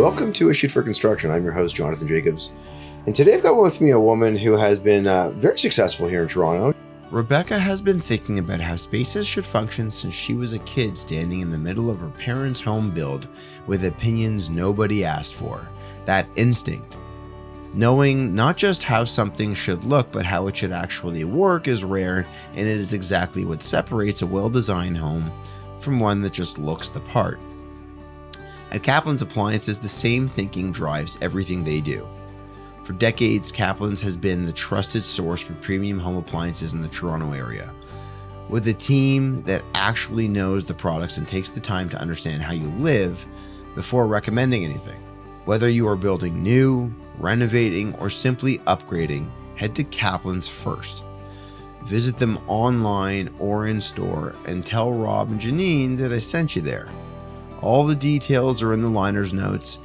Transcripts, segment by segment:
Welcome to A Shoot for Construction. I'm your host, Jonathan Jacobs. And today I've got with me a woman who has been very successful here in Toronto. Rebecca has been thinking about how spaces should function since she was a kid standing in the middle of her parents' home build with opinions nobody asked for. That instinct. Knowing not just how something should look, but how it should actually work is rare, and it is exactly what separates a well-designed home from one that just looks the part. At Kaplan's Appliances, the same thinking drives everything they do. For decades, Kaplan's has been the trusted source for premium home appliances in the Toronto area. With a team that actually knows the products and takes the time to understand how you live before recommending anything. Whether you are building new, renovating, or simply upgrading, head to Kaplan's first. Visit them online or in store and tell Rob and Janine that I sent you there. All the details are in the liner's notes.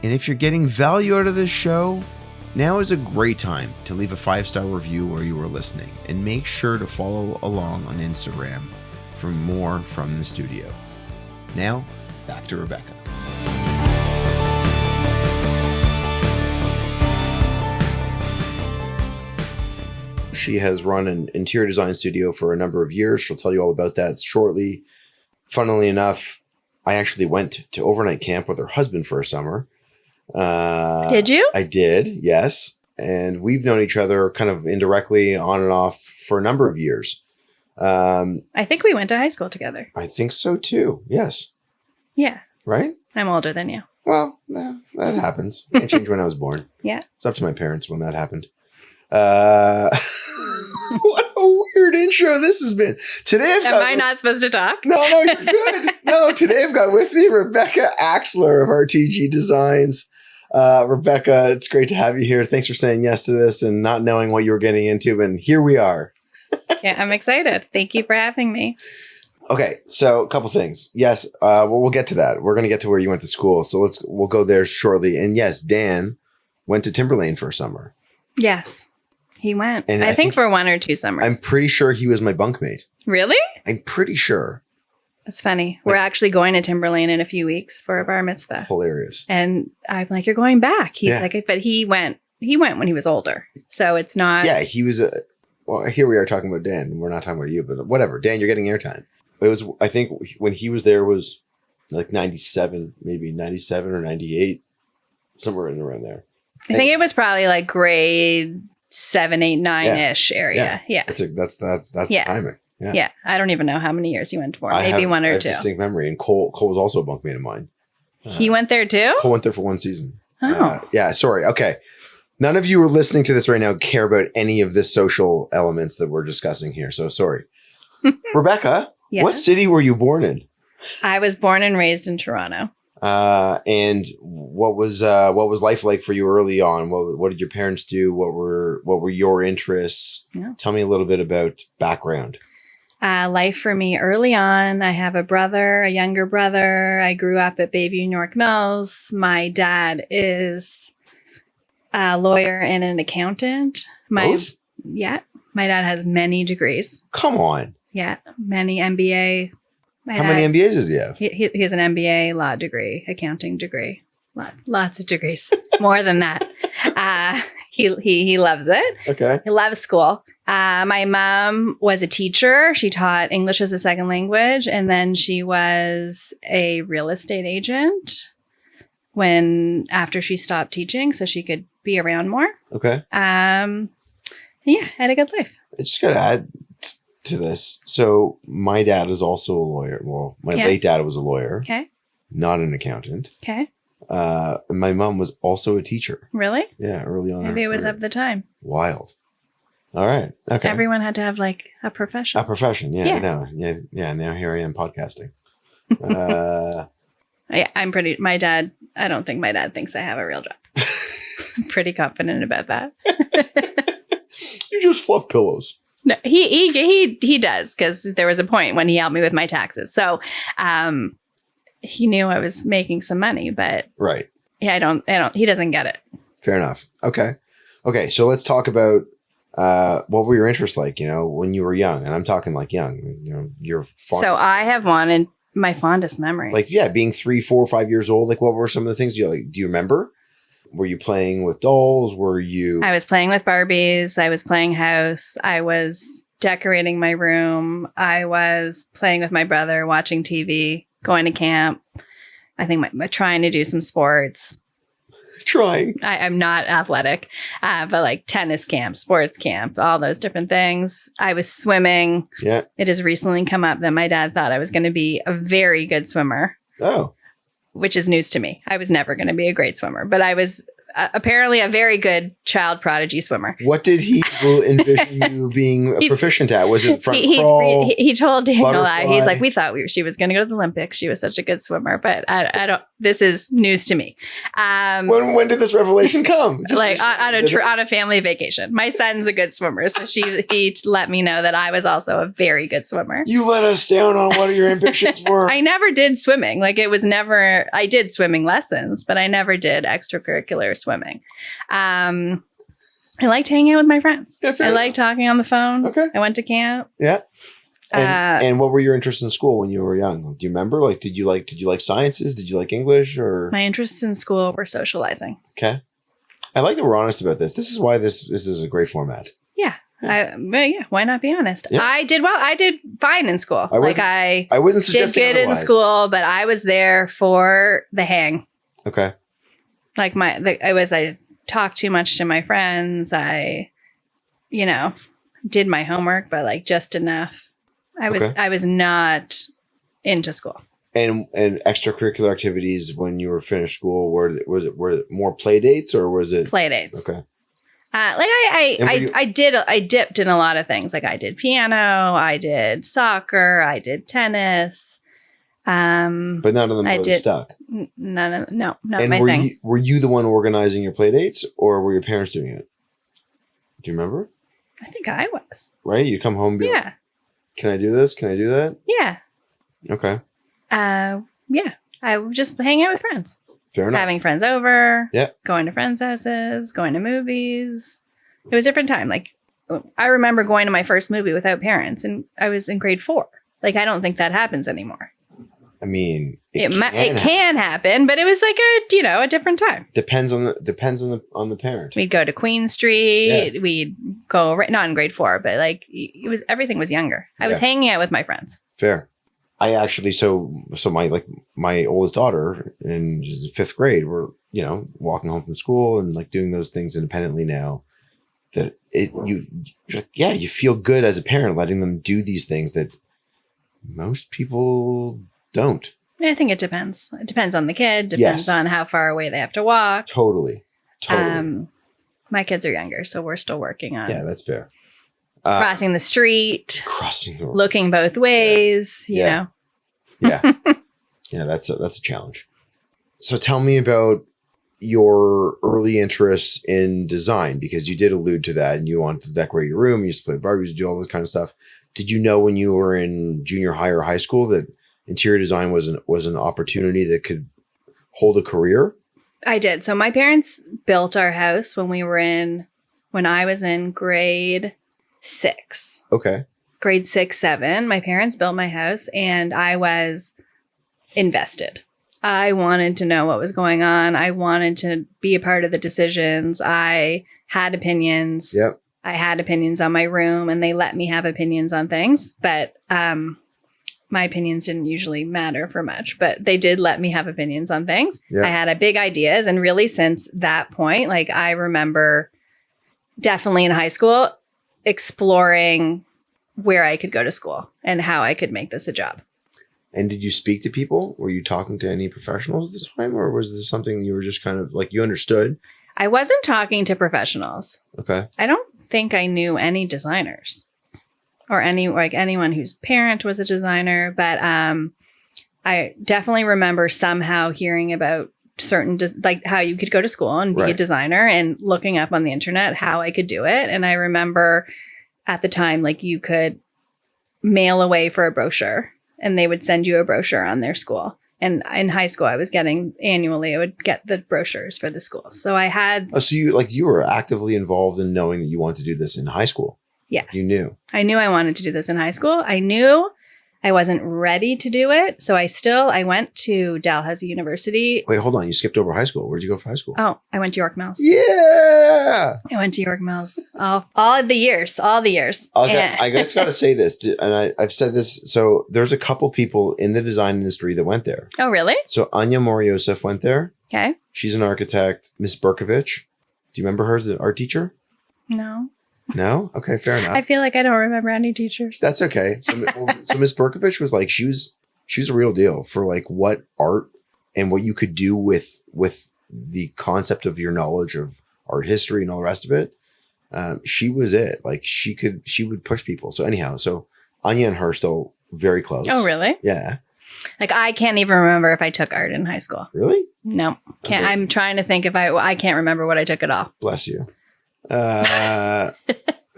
And if you're getting value out of this show, now is a great time to leave a 5-star review where you are listening, and make sure to follow along on Instagram for more from the studio. Now, back to Rebecca. She has run an interior design studio for a number of years. She'll tell you all about that shortly. Funnily enough, I actually went to overnight camp with her husband for a summer. Did you? I did, yes. And we've known each other kind of indirectly on and off for a number of years. I think we went to high school together. I think so too. Yes. Yeah. Right? I'm older than you. Well, that happens. Can't change when I was born. Yeah. It's up to my parents when that happened. What a weird intro this has been. Today Am I not supposed to talk? No, you're good. No, today I've got with me Rebecca Axler of RTG Designs. Rebecca, it's great to have you here. Thanks for saying yes to this and not knowing what you were getting into, and here we are. Yeah, I'm excited. Thank you for having me. Okay, so a couple things. Yes, we'll get to that. We're going to get to where you went to school, so we'll go there shortly. And yes, Dan went to Timberlane for a summer. Yes, he went. And I think for 1 or 2 summers. I'm pretty sure he was my bunkmate. Really? I'm pretty sure. That's funny. We're actually going to Timberlane in a few weeks for a bar mitzvah. Hilarious. And I'm like, you're going back. He's like, but he went when he was older. So it's not. Yeah, he was well, here we are talking about Dan. We're not talking about you, but whatever. Dan, you're getting airtime. It was, I think when he was there was like 97, maybe 97 or 98, somewhere in around there. I think it was probably like grade 7, 8, 9-ish area. Yeah. That's the timing. Yeah. I don't even know how many years he went for. Maybe 1 or 2. I have distinct memory. And Cole was also a bunkmate of mine. He went there too? Cole went there for 1 season. Oh. Yeah, sorry. Okay. None of you who are listening to this right now care about any of the social elements that we're discussing here. So sorry. Rebecca, yes? What city were you born in? I was born and raised in Toronto. And what was life like for you early on? What did your parents do? What were your interests? Yeah. Tell me a little bit about background. Life for me early on. I have a younger brother. I grew up at Bayview, York Mills. My dad is a lawyer and an accountant. Both? Yeah. My dad has many degrees. Come on. Yeah. Many MBA. How many MBAs does he have? He has an MBA, law degree, accounting degree, lots of degrees, more than that. He loves it. Okay. He loves school. My mom was a teacher. She taught English as a second language, and then she was a real estate agent after she stopped teaching, so she could be around more. Okay. Yeah, had a good life. I just gotta add to this. So my dad is also a lawyer. Well, my late dad was a lawyer. Okay. Not an accountant. Okay. My mom was also a teacher. Really? Yeah, early on. Maybe it was of the time. Wild. All right. Okay. Everyone had to have like a profession. A profession. Yeah. I know. Yeah. Now here I am podcasting. Yeah, I don't think my dad thinks I have a real job. I'm pretty confident about that. You just fluff pillows. No, he does, because there was a point when he helped me with my taxes. So, he knew I was making some money, but right. Yeah, he doesn't get it. Fair enough. Okay. So let's talk about, what were your interests like, when you were young? And I'm talking like young, you're far. So I have wanted my fondest memories. Like, yeah, being 3, 4, 5 years old. Like, what were some of the things do you remember? Were you playing with dolls? Were you? I was playing with Barbies. I was playing house. I was decorating my room. I was playing with my brother, watching TV, going to camp. I think trying to do some sports. Trying. I'm not athletic, but like tennis camp, sports camp, all those different things. I was swimming. Yeah. It has recently come up that my dad thought I was going to be a very good swimmer. Oh. Which is news to me. I was never going to be a great swimmer, but I was apparently a very good child prodigy swimmer. What did he envision you being proficient at? Was it front crawl? He told Daniel, butterfly? He's like, we thought she was going to go to the Olympics. She was such a good swimmer, but I don't. This is news to me. When did this revelation come? On a family vacation. My son's a good swimmer, so he let me know that I was also a very good swimmer. You let us down on what your ambitions were. I never did swimming. Like it was never. I did swimming lessons, but I never did extracurricular swimming. I liked hanging out with my friends. Yeah, I liked talking on the phone. Okay. I went to camp. Yeah. And what were your interests in school when you were young? Do you remember? Like, did you like sciences? Did you like English or? My interests in school were socializing. Okay. I like that we're honest about this. This is why this is a great format. Yeah. Why not be honest? Yeah. I did well. I did fine in school. I wasn't suggesting did good otherwise. in school, but I was there for the hang. Okay. Like I talked too much to my friends. I, did my homework, but like just enough. I was not into school. And extracurricular activities when you were finished school, were it more play dates or was it play dates? Okay. I dipped in a lot of things. Like I did piano, I did soccer, I did tennis. But none of them really stuck. Not and my thing. Were you the one organizing your play dates or were your parents doing it? Do you remember? I think I was. Right? You come home and be like, can I do this? Can I do that? Yeah. Okay. Yeah. I would just hang out with friends. Fair enough. Having friends over. Yeah. Going to friends' houses, going to movies. It was a different time. Like I remember going to my first movie without parents and I was in grade 4. Like I don't think that happens anymore. I mean, it can happen, but it was like a different time. Depends on the parent. We'd go to Queen Street. Yeah. We'd go not in grade 4, but like everything was younger. I was hanging out with my friends. Fair. I actually so my oldest daughter in 5th grade, we're walking home from school and like doing those things independently now. That you feel good as a parent letting them do these things that most people don't. I think it depends. It depends on the kid. Depends on how far away they have to walk. Totally. My kids are younger, so we're still working on. Yeah, that's fair. Crossing the street. Looking both ways. You know. Yeah. Yeah, that's a challenge. So tell me about your early interests in design, because you did allude to that and you wanted to decorate your room. You used to play Barbies, do all this kind of stuff. Did you know when you were in junior high or high school that interior design was an opportunity that could hold a career? I did. So my parents built our house when I was in grade 6. Okay. Grade 6, 7. My parents built my house and I was invested. I wanted to know what was going on. I wanted to be a part of the decisions. I had opinions. Yep. I had opinions on my room and they let me have opinions on things, but my opinions didn't usually matter for much, but they did let me have opinions on things. Yep. I had big ideas. And really since that point, like I remember definitely in high school exploring where I could go to school and how I could make this a job. And did you speak to people? Were you talking to any professionals at the time, or was this something you were just kind of like you understood? I wasn't talking to professionals. Okay. I don't think I knew any designers or anyone whose parent was a designer, but I definitely remember somehow hearing about certain like how you could go to school and be a designer and looking up on the internet how I could do it. And I remember at the time, like you could mail away for a brochure and they would send you a brochure on their school. And in high school, I was getting annually, I would get the brochures for the school. So I had. Oh, so you were actively involved in knowing that you wanted to do this in high school. Yeah. You knew. I knew I wanted to do this in high school. I knew I wasn't ready to do it. So I went to Dalhousie University. Wait, hold on. You skipped over high school. Where'd you go for high school? Oh, I went to York Mills. Yeah. I went to York Mills. All the years. Okay, I just got to say this, and I've said this. So there's a couple people in the design industry that went there. Oh, really? So Anya Moriosef went there. Okay. She's an architect. Miss Berkovich. Do you remember her as the art teacher? No. No? Okay, fair enough. I feel like I don't remember any teachers. That's okay. So Miss Berkovich was like, she was a real deal for like what art and what you could do with the concept of your knowledge of art history and all the rest of it. She was it. Like she would push people. So anyhow, so Anya and her are still very close. Oh, really? Yeah. Like I can't even remember if I took art in high school. Really? No. Can't. Okay. I'm trying to think if I can't remember what I took at all. Bless you.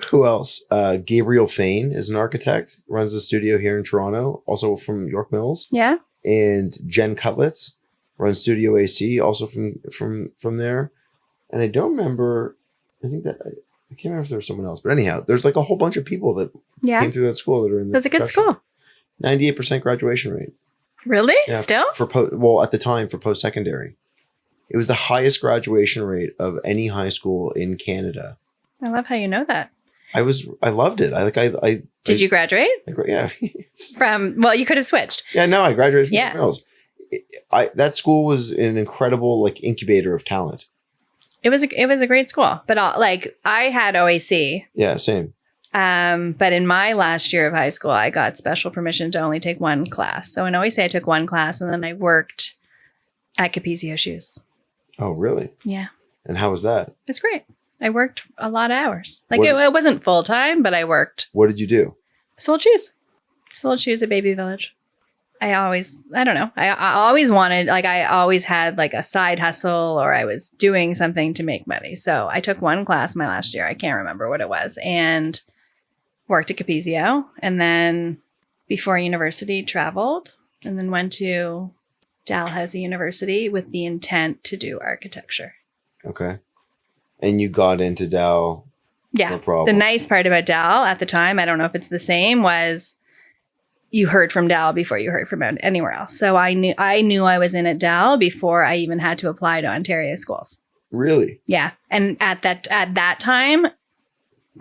Who else? Gabriel Fain is an architect, runs a studio here in Toronto, also from York Mills. Yeah. And Jen Cutlitz runs Studio AC, also from there. And I don't remember. I think that I can't remember if there was someone else, but anyhow, there's like a whole bunch of people that came through that school that are in. It was a good school. 98% graduation rate. Really? Yeah, Still? at the time for post-secondary. It was the highest graduation rate of any high school in Canada. I love how you know that. I loved it. Did you graduate? Yeah. Well, you could have switched. Yeah, no, I graduated from Yeah. Mills. That school was an incredible like incubator of talent. It was a great school, but I had OAC. Yeah, same. But in my last year of high school, I got special permission to only take one class. So in OAC, I took one class, and then I worked at Capezio Shoes. Oh, really? Yeah. And how was that? It was great. I worked a lot of hours. It wasn't full time, but I worked. What did you do? Sold shoes. Sold shoes at Baby Village. I don't know. I always wanted, I always had like a side hustle, or I was doing something to make money. So I took one class my last year. I can't remember what it was, and worked at Capezio. And then before university, traveled, and then went to Dalhousie University with the intent to do architecture. Okay. And you got into Dal. Yeah. No problem. The nice part about Dal at the time, I don't know if it's the same, was you heard from Dal before you heard from anywhere else. So I knew I was in at Dal before I even had to apply to Ontario schools. Really? Yeah. And at that time,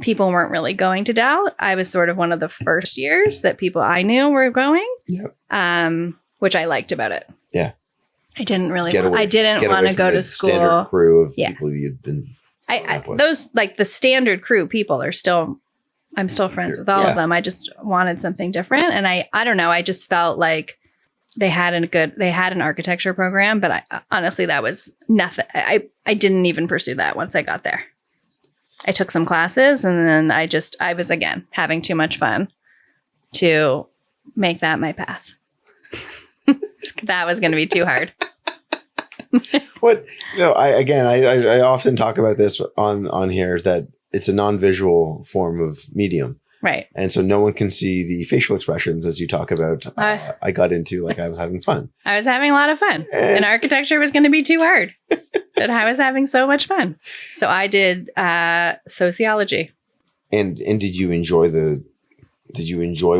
people weren't really going to Dal. I was sort of one of the first years that people I knew were going. Yep. Which I liked about it. Yeah. I didn't want to go to school. Standard crew of people you'd been. Those like the standard crew people are still. I'm still friends with all of them. I just wanted something different, and I don't know. I just felt like they had an architecture program, but honestly that was nothing. I didn't even pursue that once I got there. I took some classes, and then I was again having too much fun to make that my path. That was going to be too hard. What? No, I often talk about this on here, is that it's a non-visual form of medium. Right. And so no one can see the facial expressions as you talk about. I got into I was having fun. I was having a lot of fun. And architecture was going to be too hard. But I was having so much fun. So I did sociology. And did you enjoy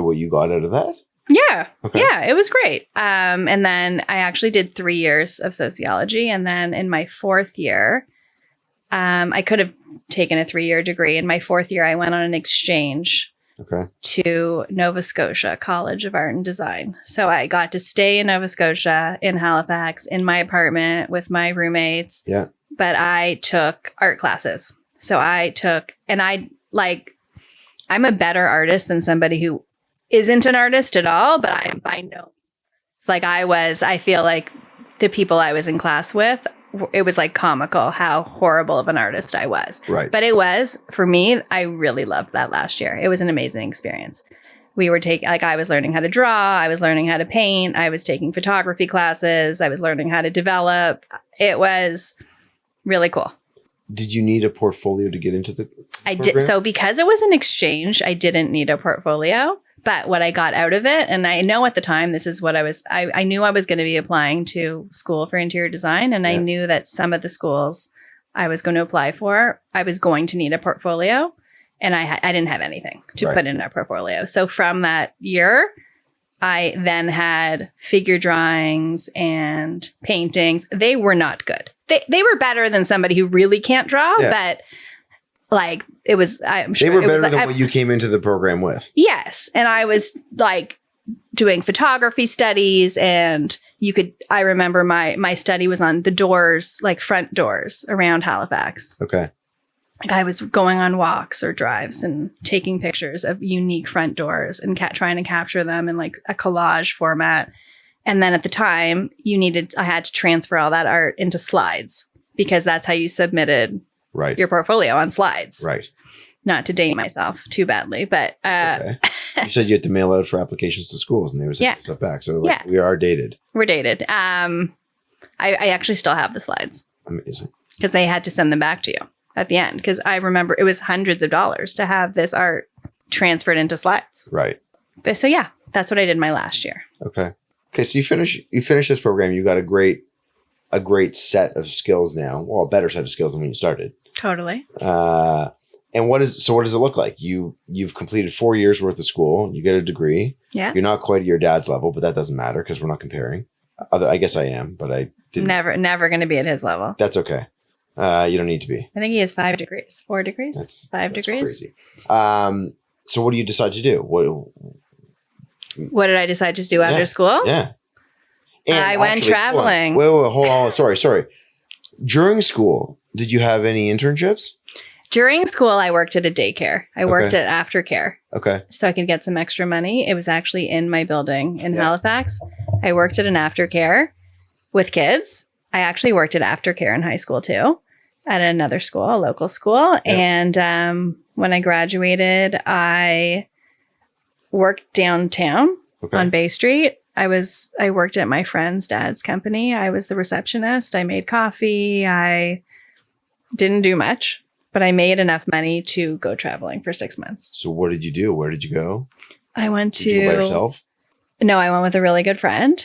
what you got out of that? Yeah. Okay. Yeah, it was great. And then I actually did 3 years of sociology. And then in my 4th year, I could have taken a 3-year degree. In my 4th year, I went on an exchange to Nova Scotia College of Art and Design. So I got to stay in Nova Scotia, in Halifax, in my apartment with my roommates. Yeah. But I took art classes. So I'm a better artist than somebody who isn't an artist at all, but I am by no means. I feel like the people I was in class with, it was like comical how horrible of an artist I was. Right. But it was, for me, I really loved that last year. It was an amazing experience. We were I was learning how to draw. I was learning how to paint. I was taking photography classes. I was learning how to develop. It was really cool. Did you need a portfolio to get into the program? I did. So because it was an exchange, I didn't need a portfolio. But what I got out of it, and I know at the time, this is what I knew I was going to be applying to school for interior design. And I knew that some of the schools I was going to apply for, I was going to need a portfolio. And I didn't have anything to put in a portfolio. So from that year, I then had figure drawings and paintings. They were not good. They were better than somebody who really can't draw, but like it was, I'm sure they were better than what you came into the program with. Yes. And I was like doing photography studies, and I remember my study was on the doors, like front doors around Halifax. Okay. Like I was going on walks or drives and taking pictures of unique front doors and trying to capture them in like a collage format. And then at the time I had to transfer all that art into slides, because that's how you submitted your portfolio, on slides. Right. Not to date myself too badly, but okay. You said you had to mail out for applications to schools, and they would send stuff back. So we are dated. We're dated. I actually still have the slides. Amazing. Because they had to send them back to you at the end. Because I remember it was hundreds of dollars to have this art transferred into slides. Right. But so yeah, that's what I did my last year. Okay. So you finish this program. You got a great set of skills now. Well, a better set of skills than when you started. Totally. And what does it look like? You've completed 4 years worth of school. You get a degree. Yeah. You're not quite at your dad's level, but that doesn't matter because we're not comparing. I guess I am, but I didn't. Never going to be at his level. That's okay. You don't need to be. I think he has 5 degrees, 4 degrees, that's 5 degrees. Crazy. So what do you decide to do? What did I decide to do after school? Yeah. And I went traveling. Wait, hold on. Sorry. During school, did you have any internships? During school, I worked at a daycare. I worked at aftercare. Okay. So I could get some extra money. It was actually in my building in Halifax. I worked at an aftercare with kids. I actually worked at aftercare in high school too, at another school, a local school. Yeah. And when I graduated, I worked downtown on Bay Street. I worked at my friend's dad's company. I was the receptionist. I made coffee. I didn't do much, but I made enough money to go traveling for 6 months. So what did you do? Where did you go? I went to... Did you go by yourself? No, I went with a really good friend.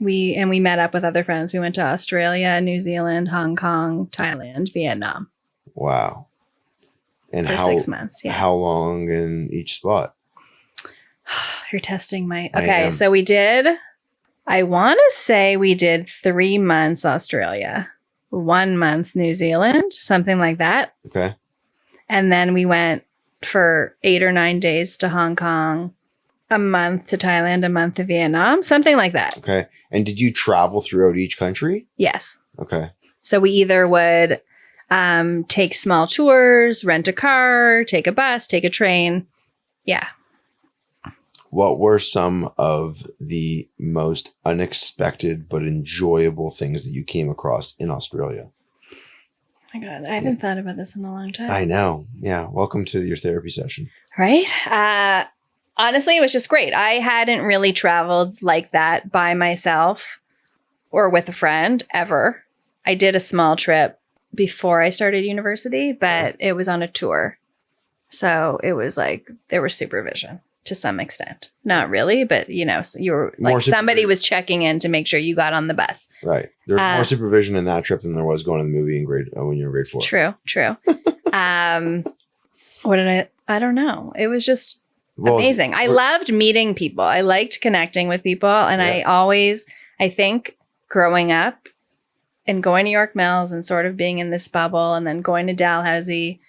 We met up with other friends. We went to Australia, New Zealand, Hong Kong, Thailand, Vietnam. Wow. And for 6 months, yeah. How long in each spot? You're testing my... Okay, so we did... I want to say we did 3 months Australia, 1 month New Zealand, something like that. Okay. And then we went for 8 or 9 days to Hong Kong, a month to Thailand, a month to Vietnam, something like that. Okay. And did you travel throughout each country? Yes. Okay. So we either would take small tours, rent a car, take a bus, take a train. Yeah. What were some of the most unexpected but enjoyable things that you came across in Australia? Oh my God, I haven't thought about this in a long time. I know. Yeah. Welcome to your therapy session. Right? Honestly, it was just great. I hadn't really traveled like that by myself or with a friend ever. I did a small trip before I started university, but it was on a tour. So it was like there was supervision to some extent. Not really, but you were like somebody was checking in to make sure you got on the bus. Right. There was more supervision in that trip than there was going to the movie when you were in grade 4. True. I don't know. It was just amazing. I loved meeting people. I liked connecting with people. And I think growing up and going to York Mills and sort of being in this bubble and then going to Dalhousie.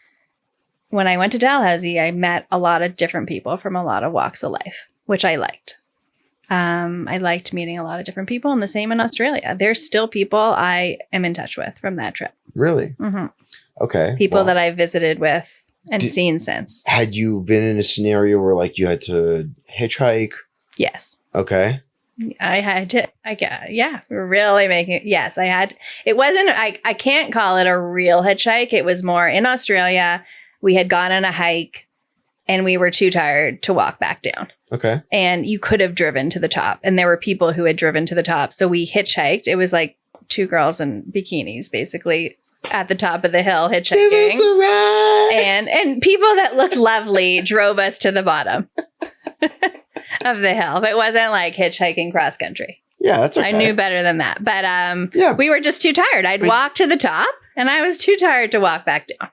When I went to Dalhousie, I met a lot of different people from a lot of walks of life, which I liked. I liked meeting a lot of different people, and the same in Australia. There's still people I am in touch with from that trip. Really? Mm-hmm. Okay. People that I visited with and seen since. Had you been in a scenario where like you had to hitchhike? Yes. Okay. I had to, really making it. Yes, I had. It wasn't, I can't call it a real hitchhike. It was more in Australia. We had gone on a hike and we were too tired to walk back down. Okay. And you could have driven to the top. And there were people who had driven to the top. So we hitchhiked. It was like 2 girls in bikinis, basically, at the top of the hill hitchhiking. Give us a ride. And people that looked lovely drove us to the bottom of the hill. But it wasn't like hitchhiking cross country. Yeah, that's okay. I knew better than that. But we were just too tired. I'd walk to the top and I was too tired to walk back down.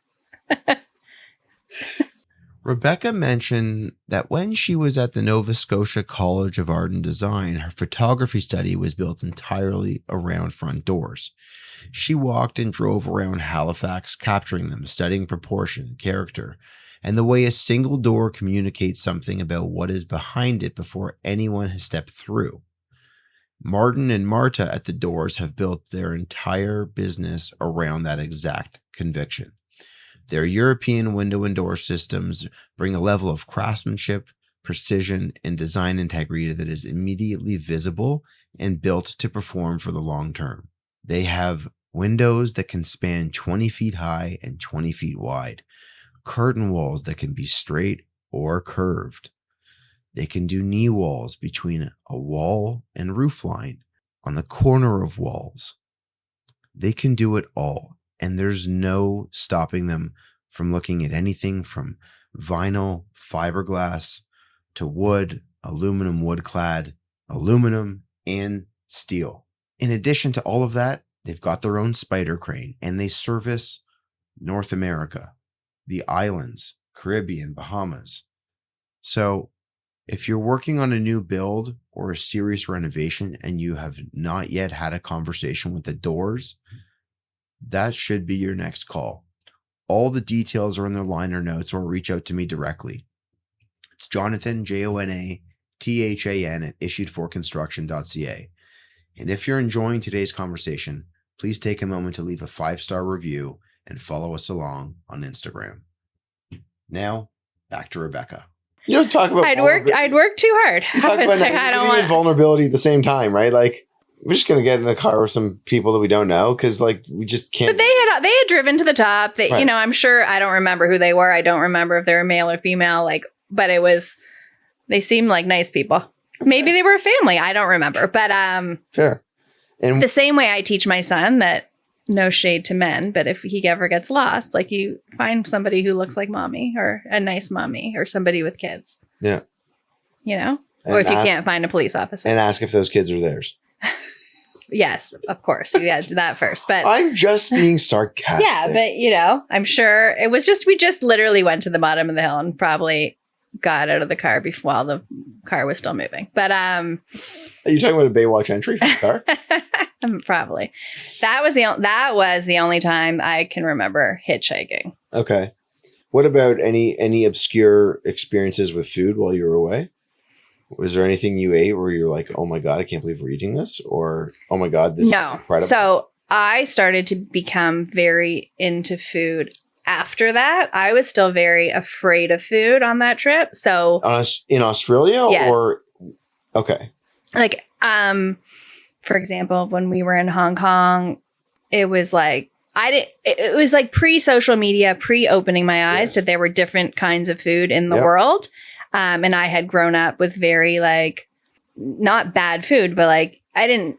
Rebecca mentioned that when she was at the Nova Scotia College of Art and Design, her photography study was built entirely around front doors. She walked and drove around Halifax, capturing them, studying proportion, character, and the way a single door communicates something about what is behind it before anyone has stepped through. Martin and Marta at the doors have built their entire business around that exact conviction. Their European window and door systems bring a level of craftsmanship, precision, and design integrity that is immediately visible and built to perform for the long term. They have windows that can span 20 feet high and 20 feet wide, curtain walls that can be straight or curved. They can do knee walls between a wall and roof line, on the corner of walls. They can do it all, and there's no stopping them from looking at anything from vinyl, fiberglass, to wood, aluminum woodclad, aluminum, and steel. In addition to all of that, they've got their own spider crane, and they service North America, the islands, Caribbean, Bahamas. So if you're working on a new build or a serious renovation and you have not yet had a conversation with the doors, that should be your next call. All the details are in their liner notes, or reach out to me directly. It's Jonathan, Jonathan, at issuedforconstruction.ca. And if you're enjoying today's conversation, please take a moment to leave a 5-star review and follow us along on Instagram. Now, back to Rebecca. You don't talk about I'd worked too hard. You talk about and vulnerability at the same time, right? Like, we're just gonna get in the car with some people that we don't know because, like, we just can't. But they had driven to the top. They, right. I'm sure. I don't remember who they were. I don't remember if they were male or female. Like, but they seemed like nice people. Maybe they were a family. I don't remember. But fair. And the same way I teach my son that no shade to men, but if he ever gets lost, like, you find somebody who looks like mommy or a nice mommy or somebody with kids. Yeah. Or if you can't find a police officer. And ask if those kids are theirs. Yes, of course. You guys do that first. But I'm just being sarcastic. Yeah, but I'm sure it was we just literally went to the bottom of the hill and probably got out of the car while the car was still moving. But are you talking about a Baywatch entry for the car? Probably. That was the only time I can remember hitchhiking. Okay. What about any obscure experiences with food while you were away? Was there anything you ate where you're like, oh my God, I can't believe we're eating this? Or, oh my God, this is incredible? So I started to become very into food after that. I was still very afraid of food on that trip. So in Australia? Yes. Or okay. Like, for example, when we were in Hong Kong, it was like, it was like pre-social media, pre-opening my eyes that there were different kinds of food in the world. And I had grown up with very, like, not bad food, but like, I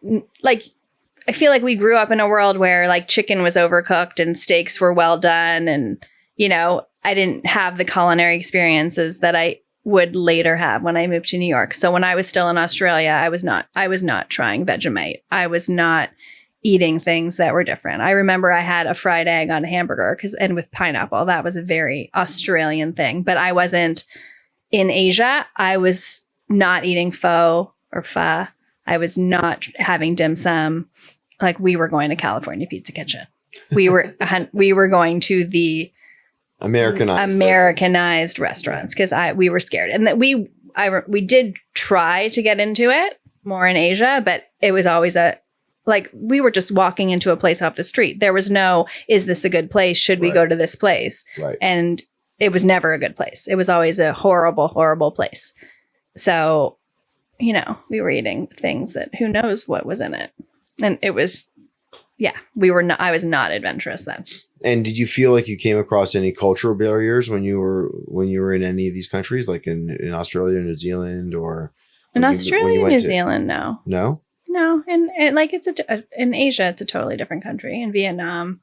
feel like we grew up in a world where, like, chicken was overcooked and steaks were well done. And, I didn't have the culinary experiences that I would later have when I moved to New York. So when I was still in Australia, I was not trying Vegemite. I was not eating things that were different. I remember I had a fried egg on a hamburger and with pineapple. That was a very Australian thing, but I wasn't. In Asia, I was not eating pho or pho. I was not having dim sum. Like, we were going to California Pizza Kitchen. We were going to the Americanized restaurants because we were scared, and that we did try to get into it more in Asia, but it was always we were just walking into a place off the street. There was no, is this a good place? Should we go to this place? Right. And it was never a good place. It was always a horrible, horrible place. So, we were eating things that who knows what was in it. And it was, I was not adventurous then. And did you feel like you came across any cultural barriers when you were in any of these countries, like in Australia, New Zealand, or in Australia, New Zealand? No. No? No. And in Asia, it's a totally different country. In Vietnam.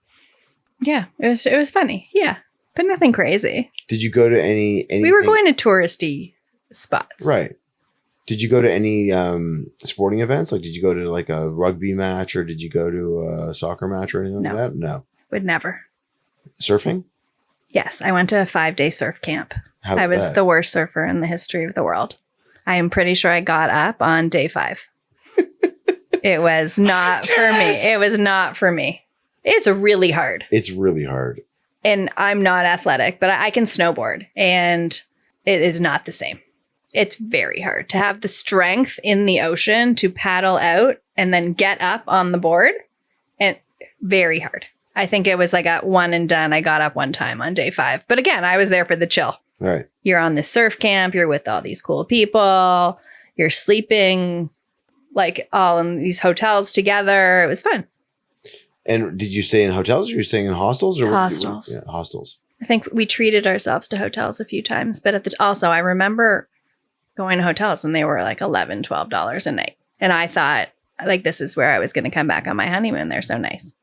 Yeah, it was funny. Yeah. But nothing crazy. Did you go to any? We were going to touristy spots. Right. Did you go to any sporting events? Like, did you go to like a rugby match, or did you go to a soccer match or anything like that? No. Would never. Surfing? Yes, I went to a 5-day surf camp. I was the worst surfer in the history of the world. I am pretty sure I got up on day 5. It was not for me. It was not for me. It's really hard. It's really hard. And I'm not athletic, but I can snowboard, and it is not the same. It's very hard to have the strength in the ocean to paddle out and then get up on the board, and very hard. I think it was like a one and done. I got up one time on day 5. But again, I was there for the chill. Right. You're on this surf camp. You're with all these cool people. You're sleeping like all in these hotels together. It was fun. And did you stay in hotels or were you staying in hostels? Or hostels. Yeah, hostels. I think we treated ourselves to hotels a few times. But also, I remember going to hotels and they were like $11, $12 a night. And I thought, like, this is where I was going to come back on my honeymoon. They're so nice.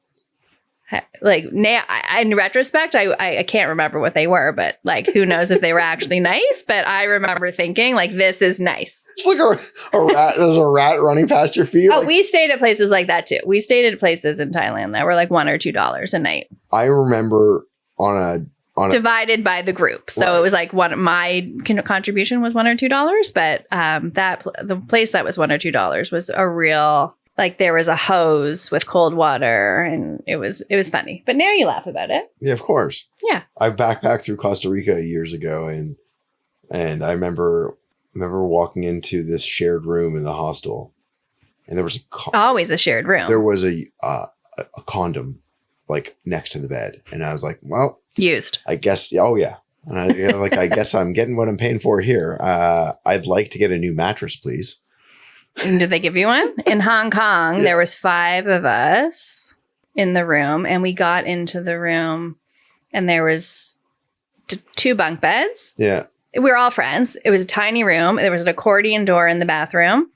Like, now, in retrospect, I can't remember what they were, but like, who knows if they were actually nice? But I remember thinking, like, this is nice. It's like a rat. There's a rat running past your feet. Oh, like, we stayed at places like that too. We stayed at places in Thailand that were like $1 or $2 a night. I remember divided by the group. So right. It was like my contribution was $1 or $2, but the place that was $1 or $2 was a real. Like, there was a hose with cold water, and it was funny. But now you laugh about it. Yeah, of course. Yeah. I backpacked through Costa Rica years ago, and I remember walking into this shared room in the hostel, and there was always a shared room. There was a condom like next to the bed, and I was like, well, used. I guess. Oh yeah. And I guess I'm getting what I'm paying for here. I'd like to get a new mattress, please. And did they give you one? In Hong Kong, There was 5 of us in the room, and we got into the room, and there was 2 bunk beds. Yeah. We were all friends. It was a tiny room. There was an accordion door in the bathroom,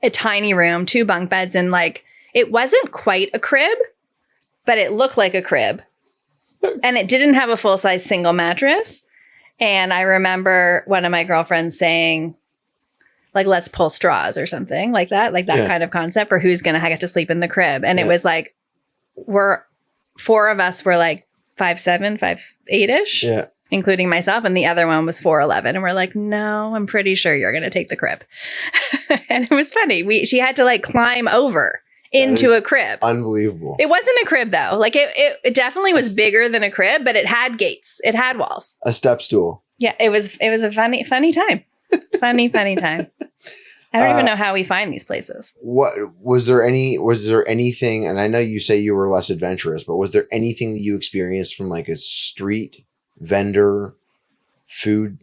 a tiny room, 2 bunk beds, and like, it wasn't quite a crib, but it looked like a crib. And it didn't have a full-size single mattress. And I remember one of my girlfriends saying, like, let's pull straws or something like that kind of concept for who's going to get to sleep in the crib. And it was like, 4 of us were like 5'7", 5'8"-ish, including myself. And the other one was 4'11". And we're like, no, I'm pretty sure you're going to take the crib. And it was funny. She had to like climb over into a crib. Unbelievable. It wasn't a crib though. Like it definitely was bigger than a crib, but it had gates. It had walls. A step stool. Yeah, it was a funny time. Funny time. I don't even know how we find these places. What was there anything, and I know you say you were less adventurous, but was there anything that you experienced from like a street vendor food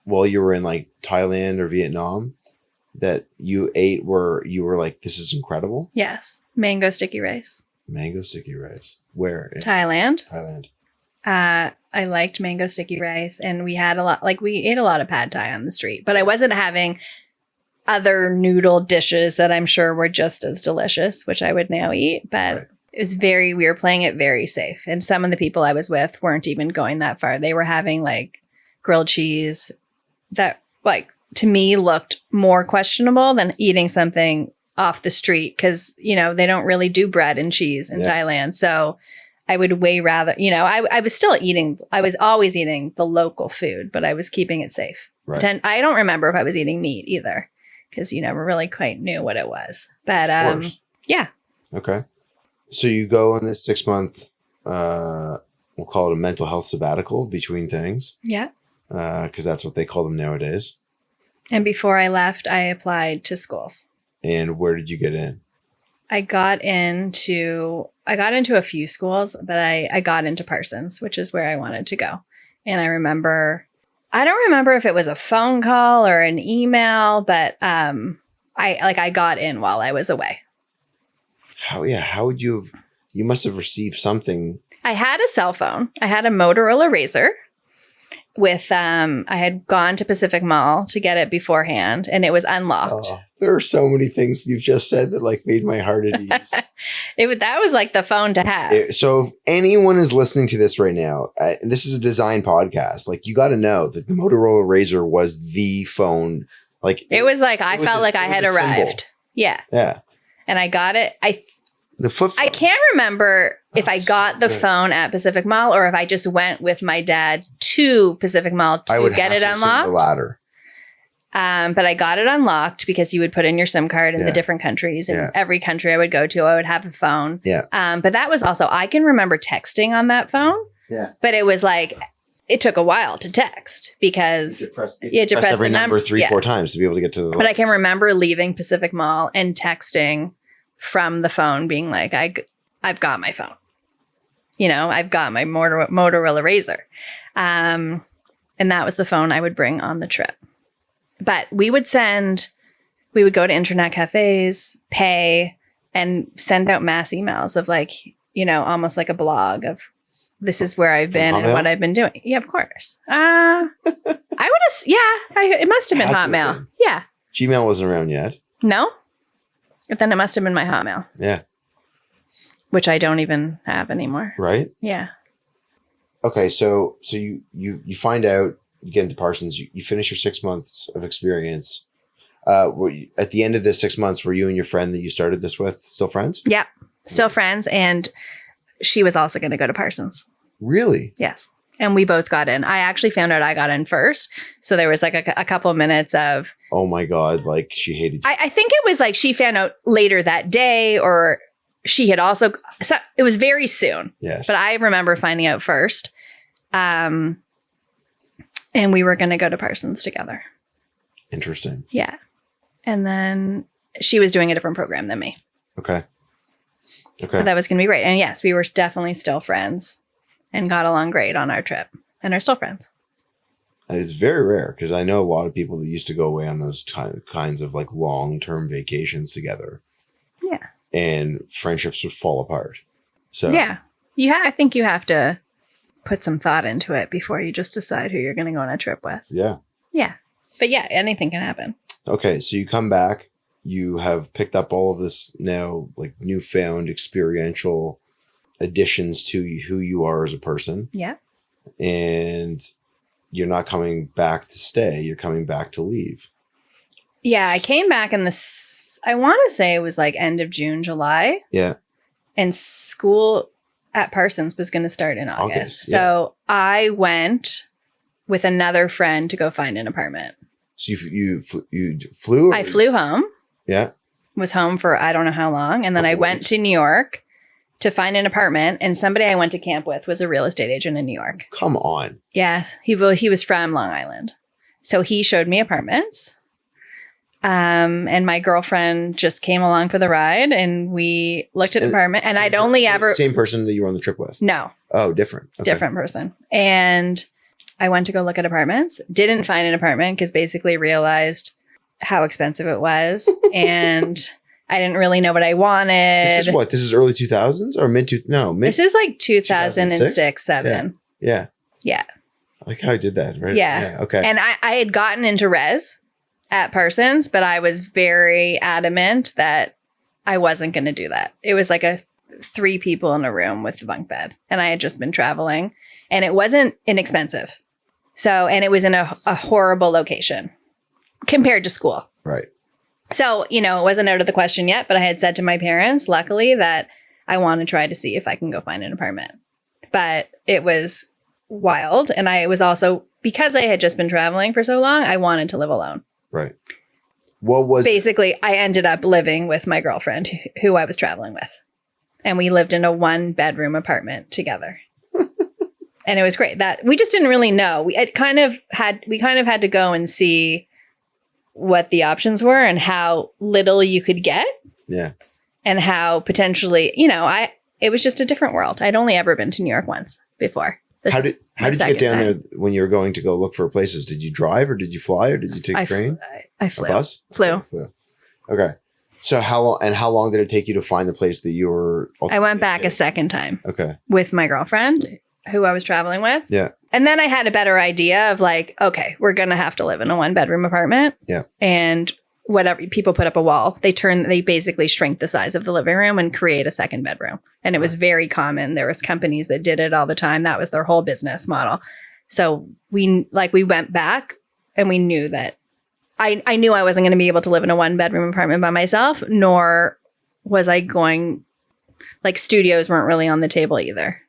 while you were in like Thailand or Vietnam that you ate where you were like, this is incredible? Yes. Mango sticky rice. Mango sticky rice. Where? Thailand. I liked mango sticky rice, and we ate a lot of pad thai on the street, but I wasn't having other noodle dishes that I'm sure were just as delicious, which I would now eat, but it was we were playing it very safe. And some of the people I was with weren't even going that far. They were having like grilled cheese that like to me looked more questionable than eating something off the street. Cause they don't really do bread and cheese in Thailand. So I would way rather, I was always eating the local food, but I was keeping it safe. Right. I don't remember if I was eating meat either, because you never really quite knew what it was. But yeah. Okay. So you go on this 6-month, we'll call it a mental health sabbatical between things. Yeah. Because that's what they call them nowadays. And before I left, I applied to schools. And where did you get in? I got into a few schools, but I got into Parsons, which is where I wanted to go. And I don't remember if it was a phone call or an email, but I got in while I was away. How would you must have received something. I had a cell phone. I had a Motorola Razr with, I had gone to Pacific Mall to get it beforehand, and it was unlocked. Oh, there are so many things you've just said that like made my heart at ease. That was like the phone to have. So if anyone is listening to this right now, and this is a design podcast, like you got to know that the Motorola Razr was the phone. Like it was like, I felt like I had arrived. Yeah. Yeah. And I got it. The flip phone. I can't remember if I got the phone at Pacific Mall or if I just went with my dad to Pacific Mall to get it unlocked. The latter. But I got it unlocked because you would put in your SIM card in the different countries. And every country I would go to, I would have a phone. Yeah. But that was also, I can remember texting on that phone. Yeah. But it was like, it took a while to text because you had to press every the number 3-4 times to be able to get to the. But I can remember leaving Pacific Mall and texting from the phone being like, I've got my phone. You know, I've got my Motorola Razr. And that was the phone I would bring on the trip. But we would go to internet cafes, pay, and send out mass emails of like, you know, almost like a blog of this is where I've been and what I've been doing. Yeah, of course. I would have, it must have been Hotmail. Yeah. Gmail wasn't around yet. No? But then it must have been my Hotmail. Yeah. Which I don't even have anymore. Right? Yeah. Okay, so you find out, you get into Parsons, you finish your 6 months of experience. At the end of this 6 months, were you and your friend that you started this with still friends? Yeah, still friends. And she was also going to go to Parsons. Really? Yes. And we both got in. I actually found out I got in first. So there was like a couple of minutes of... Oh my God, like she hated you. I think it was like she found out later that day or she had also... So it was very soon. Yes. But I remember finding out first. And we were going to go to Parsons together. Interesting. Yeah. And then she was doing a different program than me. Okay. But that was going to be great. And yes, we were definitely still friends and got along great on our trip and are still friends. It's very rare because I know a lot of people that used to go away on those kinds of like long-term vacations together. Yeah. And friendships would fall apart. So yeah. I think you have to put some thought into it before you just decide who you're going to go on a trip with. Yeah. Yeah. But yeah, anything can happen. Okay. So you come back, you have picked up all of this now like newfound experiential additions to who you are as a person. Yeah. And you're not coming back to stay. You're coming back to leave. Yeah. I came back in I want to say it was like end of June, July. Yeah. And school at Parsons was going to start in August. So I went with another friend to go find an apartment. So you flew? I flew home. Yeah. Was home for I don't know how long. And then I went to New York to find an apartment. And somebody I went to camp with was a real estate agent in New York. Come on. Yeah. He was from Long Island. So he showed me apartments. And my girlfriend just came along for the ride and we looked at the apartment and I'd only ever... Same person that you were on the trip with? No. Oh, different. Okay. Different person. And I went to go look at apartments. Didn't find an apartment because basically realized how expensive it was. And I didn't really know what I wanted. This is what? This is early 2000s or mid? This is like 2006, 7. Yeah. Yeah. I like how I did that, right? Yeah. Okay. And I had gotten into res at Parsons, but I was very adamant that I wasn't going to do that. It was like 3 people in a room with a bunk bed. And I had just been traveling and it wasn't inexpensive. So, and it was in a horrible location compared to school. Right. So, it wasn't out of the question yet, but I had said to my parents, luckily, that I want to try to see if I can go find an apartment. But it was wild. And I was also, because I had just been traveling for so long, I wanted to live alone. Right. Basically, I ended up living with my girlfriend who I was traveling with. And we lived in a 1-bedroom apartment together. And it was great. That we just didn't really know. We kind of had to go and see what the options were and how little you could get. Yeah. And how potentially, it was just a different world. I'd only ever been to New York once before. How did you get down there when you were going to go look for places? Did you drive or did you fly or did you take a train? I flew. A bus? Flew. Okay. So how long did it take you to find the place that you were? I went back a second time. Okay. With my girlfriend who I was traveling with. Yeah. And then I had a better idea of like, okay, we're going to have to live in a 1-bedroom apartment. Yeah. And whatever, people put up a wall. They basically shrink the size of the living room and create a second bedroom. And it was very common. There was companies that did it all the time. That was their whole business model. So we went back and we knew that I knew I wasn't going to be able to live in a 1-bedroom apartment by myself, nor was I going Like studios weren't really on the table either.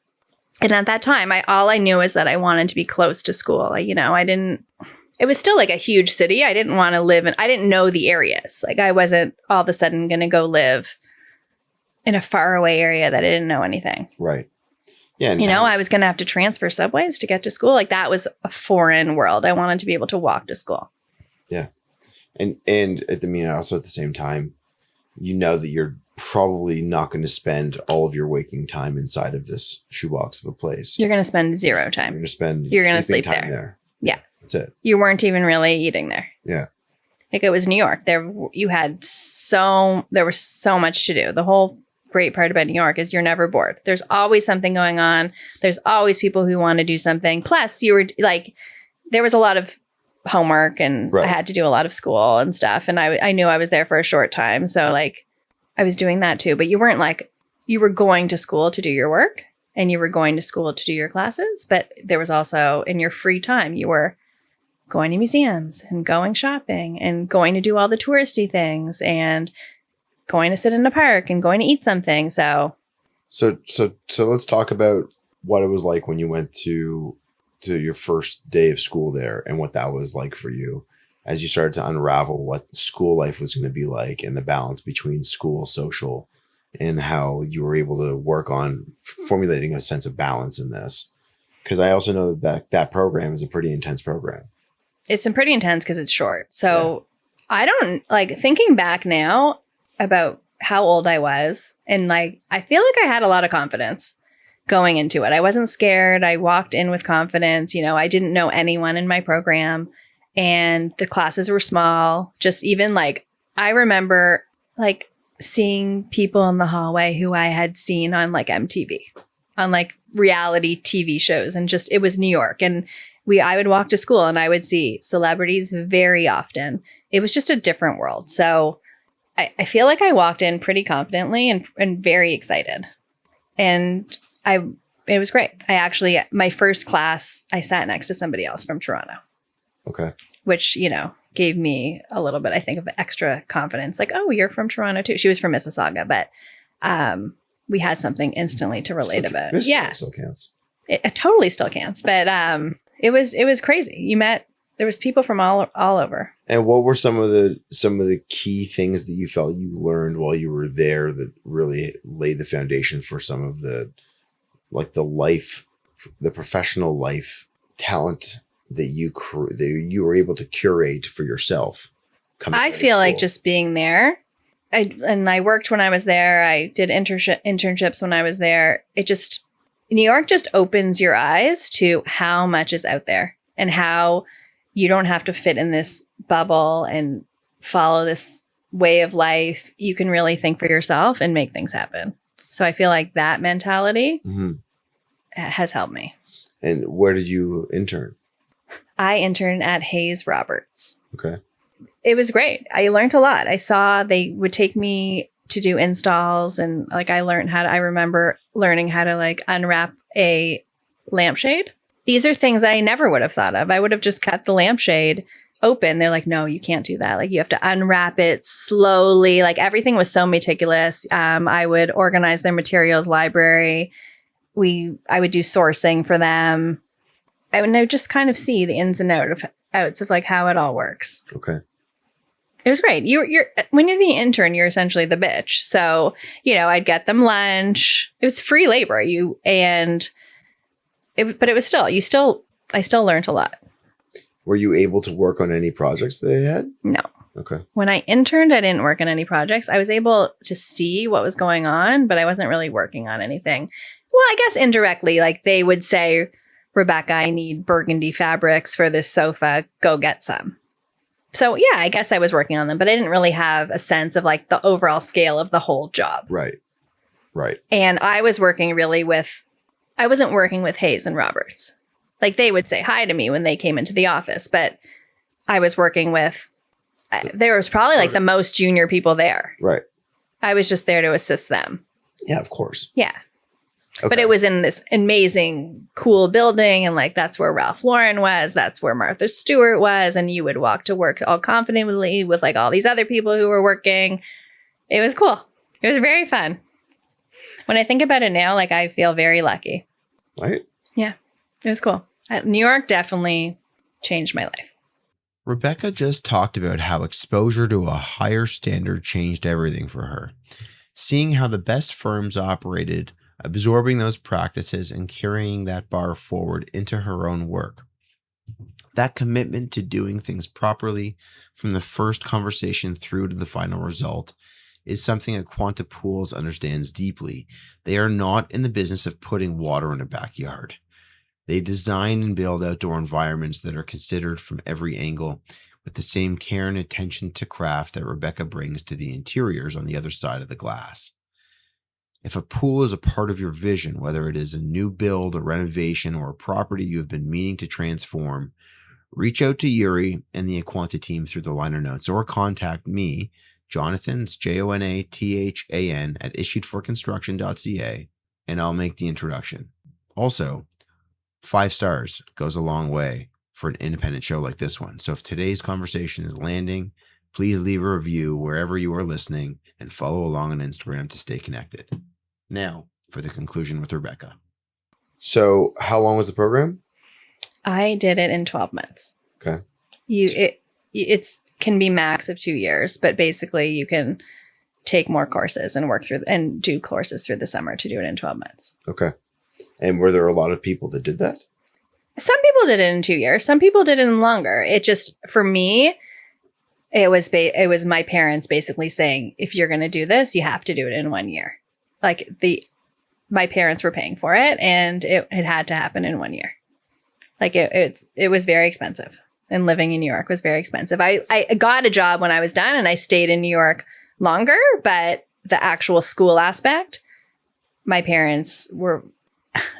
And at that time, all I knew is that I wanted to be close to school. It was still like a huge city. I didn't want to live I didn't know the areas. Like I wasn't all of a sudden going to go live in a faraway area that I didn't know anything. Right. Yeah. I was going to have to transfer subways to get to school. Like that was a foreign world. I wanted to be able to walk to school. Yeah. And also at the same time, that you're probably not going to spend all of your waking time inside of this shoebox of a place. You're going to spend zero time. You're going to sleep time there. Yeah. That's it. You weren't even really eating there. Yeah. Like it was New York. There was so much to do. The whole great part about New York is you're never bored. There's always something going on. There's always people who want to do something. Plus you were like, there was a lot of homework and right. I had to do a lot of school and stuff. And I knew I was there for a short time. So like I was doing that too, but you weren't like, you were going to school to do your work and you were going to school to do your classes. But there was also in your free time, you were going to museums and going shopping and going to do all the touristy things and going to sit in a park and going to eat something. So let's talk about what it was like when you went to your first day of school there and what that was like for you as you started to unravel what school life was going to be like and the balance between school, social, and how you were able to work on formulating a sense of balance in this. Because I also know that program is a pretty intense program. It's pretty intense because it's short. So yeah. I don't like thinking back now about how old I was. And like, I feel like I had a lot of confidence going into it. I wasn't scared. I walked in with confidence. I didn't know anyone in my program and the classes were small. Just even like, I remember like seeing people in the hallway who I had seen on like MTV, on like reality TV shows. And just, it was New York. And I would walk to school and I would see celebrities very often. It was just a different world. So I feel like I walked in pretty confidently and very excited. And it was great. My first class, I sat next to somebody else from Toronto. Okay. Which, gave me a little bit, I think, of extra confidence. Like, oh, you're from Toronto too. She was from Mississauga, but we had something instantly to relate about. Yeah. Still counts. It totally still counts. But it was crazy. There was people from all over. And what were some of the key things that you felt you learned while you were there that really laid the foundation for some of the professional life talent that you were able to curate for yourself? I feel like just being there, I worked when I was there. I did internships when I was there. New York just opens your eyes to how much is out there and how you don't have to fit in this bubble and follow this way of life. You can really think for yourself and make things happen. So I feel like that mentality has helped me. And where did you intern? I interned at Hayes Roberts. Okay. It was great. I learned a lot. I saw they would take me to do installs and like I remember learning how to like unwrap a lampshade. These are things that I never would have thought of. I would have just cut the lampshade open. They're like, no, you can't do that. Like you have to unwrap it slowly. Like everything was so meticulous. I would organize their materials library. I would do sourcing for them. I would just kind of see the ins and outs of like how it all works. Okay. It was great. You're when you're the intern, you're essentially the bitch. So, I'd get them lunch. It was free labor. But it was I still learned a lot. Were you able to work on any projects they had? No. Okay. When I interned, I didn't work on any projects. I was able to see what was going on, but I wasn't really working on anything. Well, I guess indirectly, like they would say, Rebecca, I need burgundy fabrics for this sofa. Go get some. So yeah, I guess I was working on them, but I didn't really have a sense of like the overall scale of the whole job. Right. And I was working I wasn't working with Hayes and Roberts. Like they would say hi to me when they came into the office, but I was working with, there was probably like the most junior people there. Right. I was just there to assist them. Yeah, of course. Yeah. Okay. But it was in this amazing, cool building. And like, that's where Ralph Lauren was. That's where Martha Stewart was. And you would walk to work all confidently with like all these other people who were working. It was cool. It was very fun. When I think about it now, like I feel very lucky. Right? Yeah, it was cool. New York definitely changed my life. Rebecca just talked about how exposure to a higher standard changed everything for her. Seeing how the best firms operated, absorbing those practices and carrying that bar forward into her own work. That commitment to doing things properly from the first conversation through to the final result is something that Quanta Pools understands deeply. They are not in the business of putting water in a backyard. They design and build outdoor environments that are considered from every angle with the same care and attention to craft that Rebecca brings to the interiors on the other side of the glass. If a pool is a part of your vision, whether it is a new build, a renovation, or a property you have been meaning to transform, reach out to Yuri and the Aquanta team through the liner notes or contact me, Jonathan, it's Jonathan, at issuedforconstruction.ca, and I'll make the introduction. Also, 5 stars goes a long way for an independent show like this one. So if today's conversation is landing, please leave a review wherever you are listening and follow along on Instagram to stay connected. Now, for the conclusion with Rebecca. So how long was the program? I did it in 12 months. Okay. It's can be max of 2 years, but basically you can take more courses and work through and do courses through the summer to do it in 12 months. Okay. And were there a lot of people that did that? Some people did it in 2 years. Some people did it in longer. It just, for me, it was my parents basically saying, if you're going to do this, you have to do it in 1 year. Like my parents were paying for it and it had to happen in 1 year. Like it was very expensive, and living in New York was very expensive. I got a job when I was done and I stayed in New York longer, but the actual school aspect, my parents were,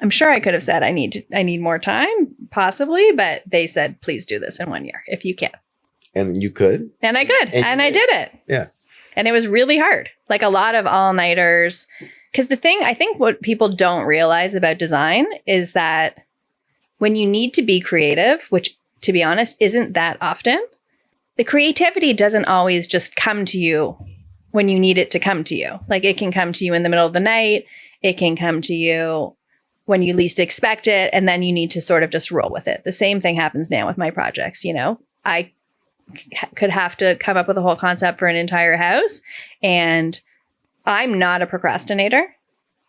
I'm sure I could have said, I need more time, possibly, but they said, please do this in 1 year if you can. And you could? And I could. And I did it. Yeah. And it was really hard. Like a lot of all-nighters. Because the thing, I think what people don't realize about design is that when you need to be creative, which to be honest, isn't that often, the creativity doesn't always just come to you when you need it to come to you. Like it can come to you in the middle of the night. It can come to you when you least expect it. And then you need to sort of just roll with it. The same thing happens now with my projects. You know, I could have to come up with a whole concept for an entire house. And I'm not a procrastinator.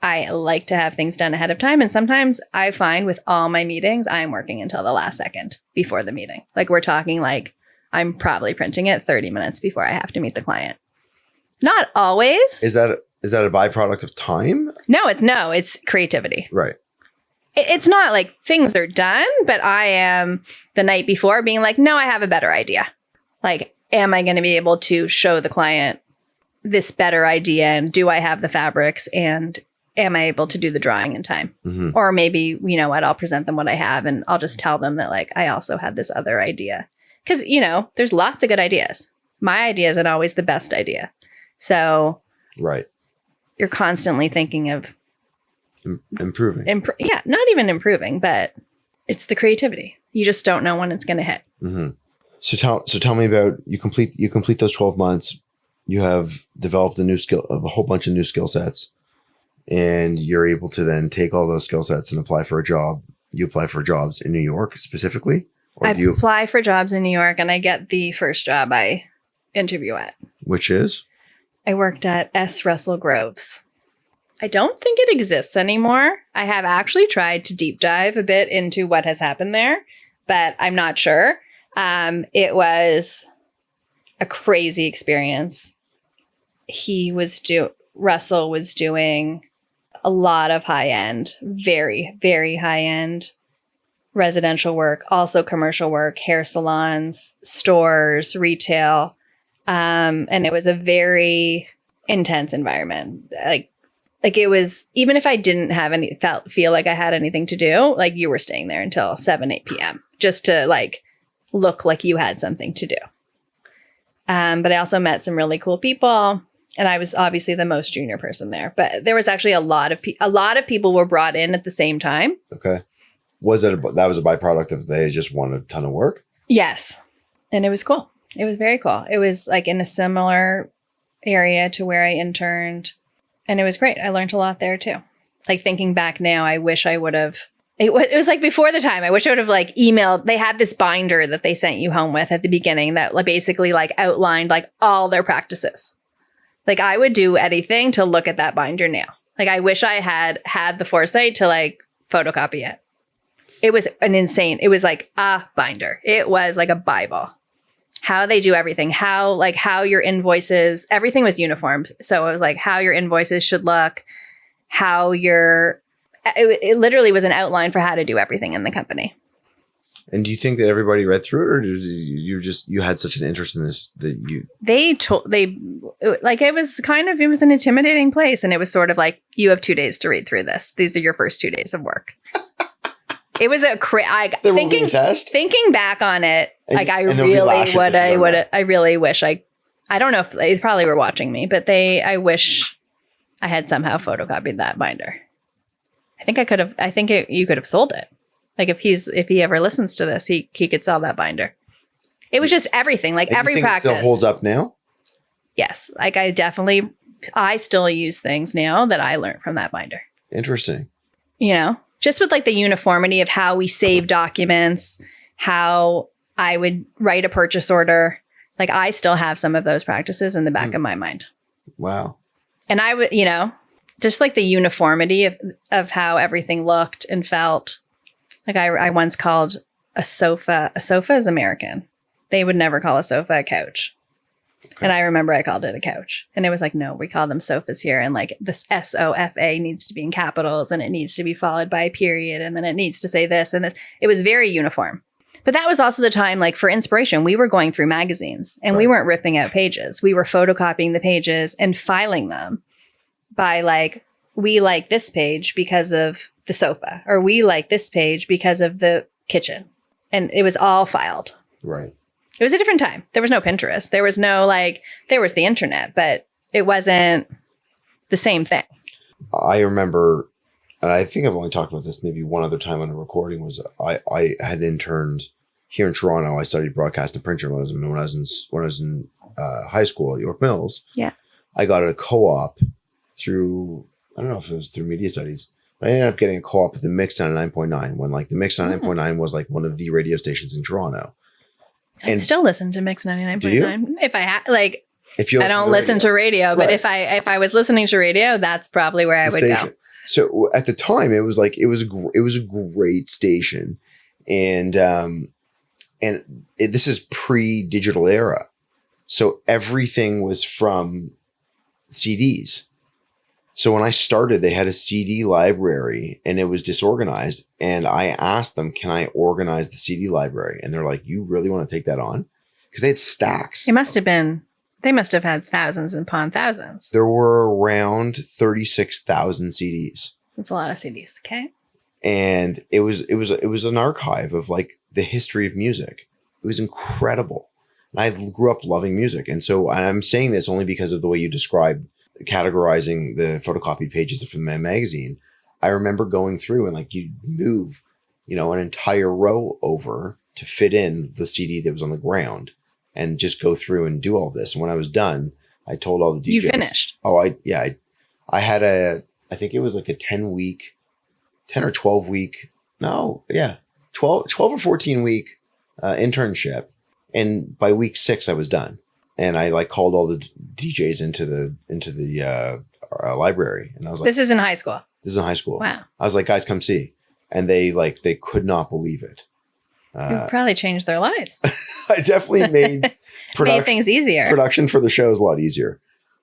I like to have things done ahead of time. And sometimes I find with all my meetings, I'm working until the last second before the meeting. Like we're talking like I'm probably printing it 30 minutes before I have to meet the client. Not always. Is that a byproduct of time? No, it's creativity. Right. It's not like things are done, but I am the night before being like, no, I have a better idea. Like, am I going to be able to show the client this better idea? And do I have the fabrics? And am I able to do the drawing in time? Mm-hmm. Or maybe, you know what, I'll present them what I have and I'll just tell them that like, I also had this other idea. Because, you know, there's lots of good ideas. My idea isn't always the best idea. So right. You're constantly thinking of improving. Yeah, not even improving, but it's the creativity. You just don't know when it's going to hit. Mm-hmm. So tell me about you complete those 12 months. You have developed a whole bunch of new skill sets, and you're able to then take all those skill sets and apply for a job. You apply for jobs in New York specifically? Or apply for jobs in New York and I get the first job I interview at. Which is? I worked at S. Russell Groves. I don't think it exists anymore. I have actually tried to deep dive a bit into what has happened there, but I'm not sure. It was a crazy experience. Russell was doing a lot of high-end, very, very high-end residential work, also commercial work, hair salons, stores, retail. And it was a very intense environment. Like it was, even if I didn't have feel like I had anything to do, like you were staying there until 7-8 p.m. just to like look like you had something to do. But I also met some really cool people, and I was obviously the most junior person there. But there was actually a lot of people were brought in at the same time. Okay, that was a byproduct of they just wanted a ton of work? Yes, and it was cool. It was very cool. It was like in a similar area to where I interned And it was great. I learned a lot there too. Like thinking back now, I wish I would have. It was like before the time. I wish I would have like emailed. They had this binder that they sent you home with at the beginning that like basically like outlined like all their practices. Like I would do anything to look at that binder now. Like I wish I had the foresight to like photocopy it. It was it was like a binder. It was like a Bible. How they do everything, how your invoices, everything was uniform. So it was like how your invoices should look, it literally was an outline for how to do everything in the company. And do you think that everybody read through it, or did you had such an interest in this that you? It was an intimidating place, and it was sort of like, you have 2 days to read through this. These are your first 2 days of work. It was thinking back on it, I really wish I don't know if they probably were watching me, but I wish I had somehow photocopied that binder. I think you could have sold it. Like if he ever listens to this, he could sell that binder. It was just everything, like every practice. It still holds up now? Yes. Like I still use things now that I learned from that binder. Interesting. You know, just with like the uniformity of how we save documents, how I would write a purchase order. Like I still have some of those practices in the back of my mind. Wow. And I would, just like the uniformity of how everything looked and felt. Like I once called a sofa is American. They would never call a sofa a couch. Okay. And I remember I called it a couch. And it was like, no, we call them sofas here. And like this SOFA needs to be in capitals, and it needs to be followed by a period. And then it needs to say this and this. It was very uniform. But that was also the time, like for inspiration, we were going through magazines and we weren't ripping out pages. We were photocopying the pages and filing them by like, we like this page because of the sofa, or we like this page because of the kitchen. And it was all filed. Right. It was a different time. There was no Pinterest. There was no there was the internet, but it wasn't the same thing. I remember, and I think I've only talked about this maybe one other time on a recording, was I had interned here in Toronto. I studied broadcast and print journalism. And when I was in high school at York Mills, I got a co-op through, I don't know if it was through media studies, but I ended up getting a co-op at the Mix 99.9 when like the Mix 99.9 was like one of the radio stations in Toronto. I still listen to Mix 99.9. If I had I don't listen to radio, but if I was listening to radio, that's probably where I would go. So at the time, it was a great station, and this is pre-digital era, so everything was from CDs. So when I started, they had a CD library and it was disorganized. And I asked them, can I organize the CD library? And they're like, you really want to take that on? Because they had stacks. They must have had thousands upon thousands. There were around 36,000 CDs. That's a lot of CDs. Okay. And it was an archive of like the history of music. It was incredible. And I grew up loving music. And so I'm saying this only because of the way you described categorizing the photocopied pages from my magazine. I remember going through and like you move, an entire row over to fit in the CD that was on the ground and just go through and do all this. And when I was done, I told all the DJs. You finished? Oh, I had I think it was like a 10 or 12 week, 12 or 14 week internship. And by week 6, I was done. And I like called all the DJs into the library, and I was like, "This is in high school." This is in high school. Wow! I was like, "Guys, come see," and they could not believe it. You probably changed their lives. I definitely made things easier. Production for the show is a lot easier,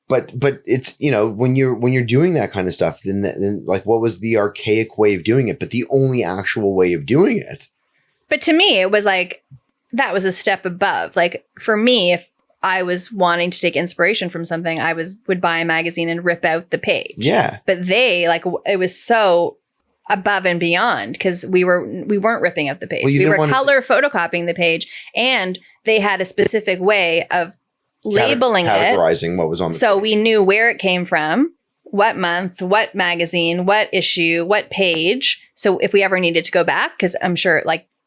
but it's when you're doing that kind of stuff, then like what was the archaic way of doing it, but the only actual way of doing it. But to me, it was like that was a step above. Like for me, if I was wanting to take inspiration from something, I would buy a magazine and rip out the page. Yeah. But it was so above and beyond because we weren't ripping out the page. Well, we were color photocopying the page, and they had a specific way of labeling categorizing what was on the page. So we knew where it came from, what month, what magazine, what issue, what page. So if we ever needed to go back, because I'm sure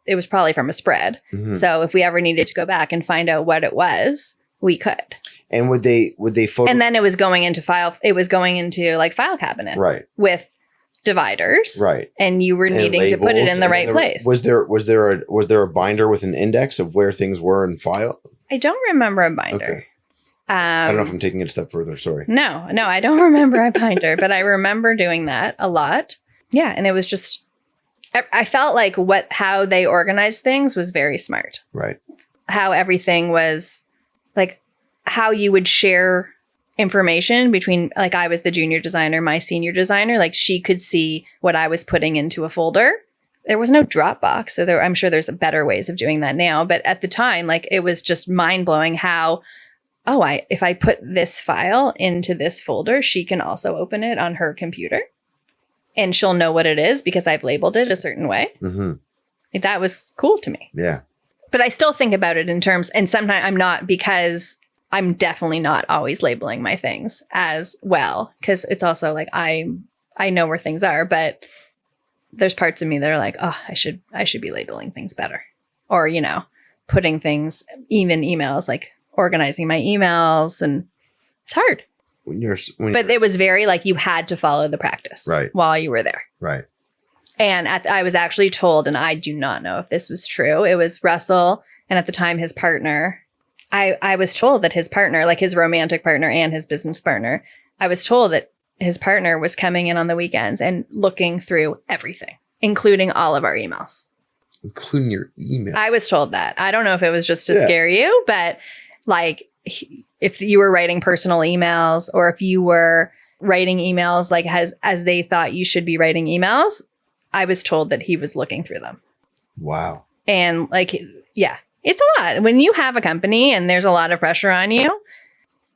it was probably from a spread. Mm-hmm. So if we ever needed to go back and find out what it was, we could. And would they photo? And then it was going into like file cabinets. Right. With dividers. Right. And you were needing to put it in the right place. Was there a binder with an index of where things were in file? I don't remember a binder. Okay. I don't know if I'm taking it a step further. Sorry. No, I don't remember a binder, but I remember doing that a lot. Yeah. And it was just, I felt like how they organized things was very smart. Right. How everything was like how you would share information between, like, I was the junior designer, my senior designer, like she could see what I was putting into a folder. There was no Dropbox. So I'm sure there's better ways of doing that now. But at the time, like, it was just mind blowing how, if I put this file into this folder, she can also open it on her computer and she'll know what it is because I've labeled it a certain way. Mm-hmm. That was cool to me. Yeah. But I still think about it in terms, and sometimes I'm not, because I'm definitely not always labeling my things as well. Because it's also like, I know where things are, but there's parts of me that are like, I should be labeling things better. Or, putting things, even emails, like organizing my emails, and it's hard. But it was very like you had to follow the practice while you were there. Right. And I was actually told, and I do not know if this was true, it was Russell, and at the time his partner, I was told that his partner, like his romantic partner and his business partner, I was told that his partner was coming in on the weekends and looking through everything, including all of our emails. Including your email. I was told that. I don't know if it was just to scare you, but like if you were writing personal emails, or if you were writing emails like as they thought you should be writing emails, I was told that he was looking through them. Wow. And like, yeah, it's a lot. When you have a company and there's a lot of pressure on you,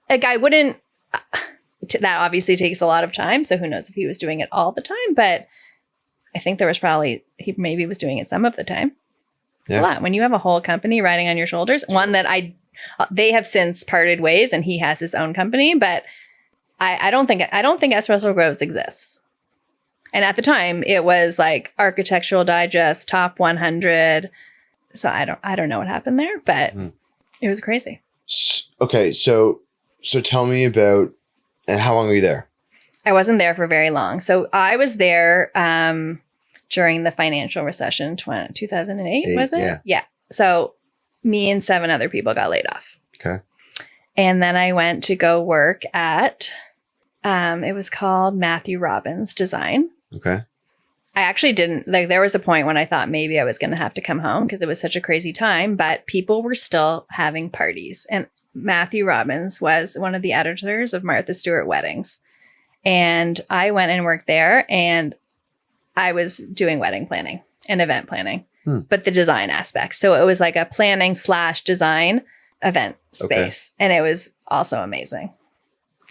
like I wouldn't, that obviously takes a lot of time. So who knows if he was doing it all the time, but I think there was probably, he maybe was doing it some of the time. It's a lot. When you have a whole company riding on your shoulders, one that they have since parted ways and he has his own company, but I don't think S. Russell Groves exists. And at the time it was like Architectural Digest, Top 100. So I don't know what happened there, but it was crazy. Okay. So tell me about, and how long were you there? I wasn't there for very long. So I was there during the financial recession, 2008, was it? Yeah. So me and 7 other people got laid off. Okay. And then I went to go work at, it was called Matthew Robbins Design. Okay. I actually didn't, like, there was a point when I thought maybe I was going to have to come home because it was such a crazy time, but people were still having parties. And Matthew Robbins was one of the editors of Martha Stewart Weddings. And I went and worked there, and I was doing wedding planning and event planning, but the design aspect. So it was like a planning / design event space. Okay. And it was also amazing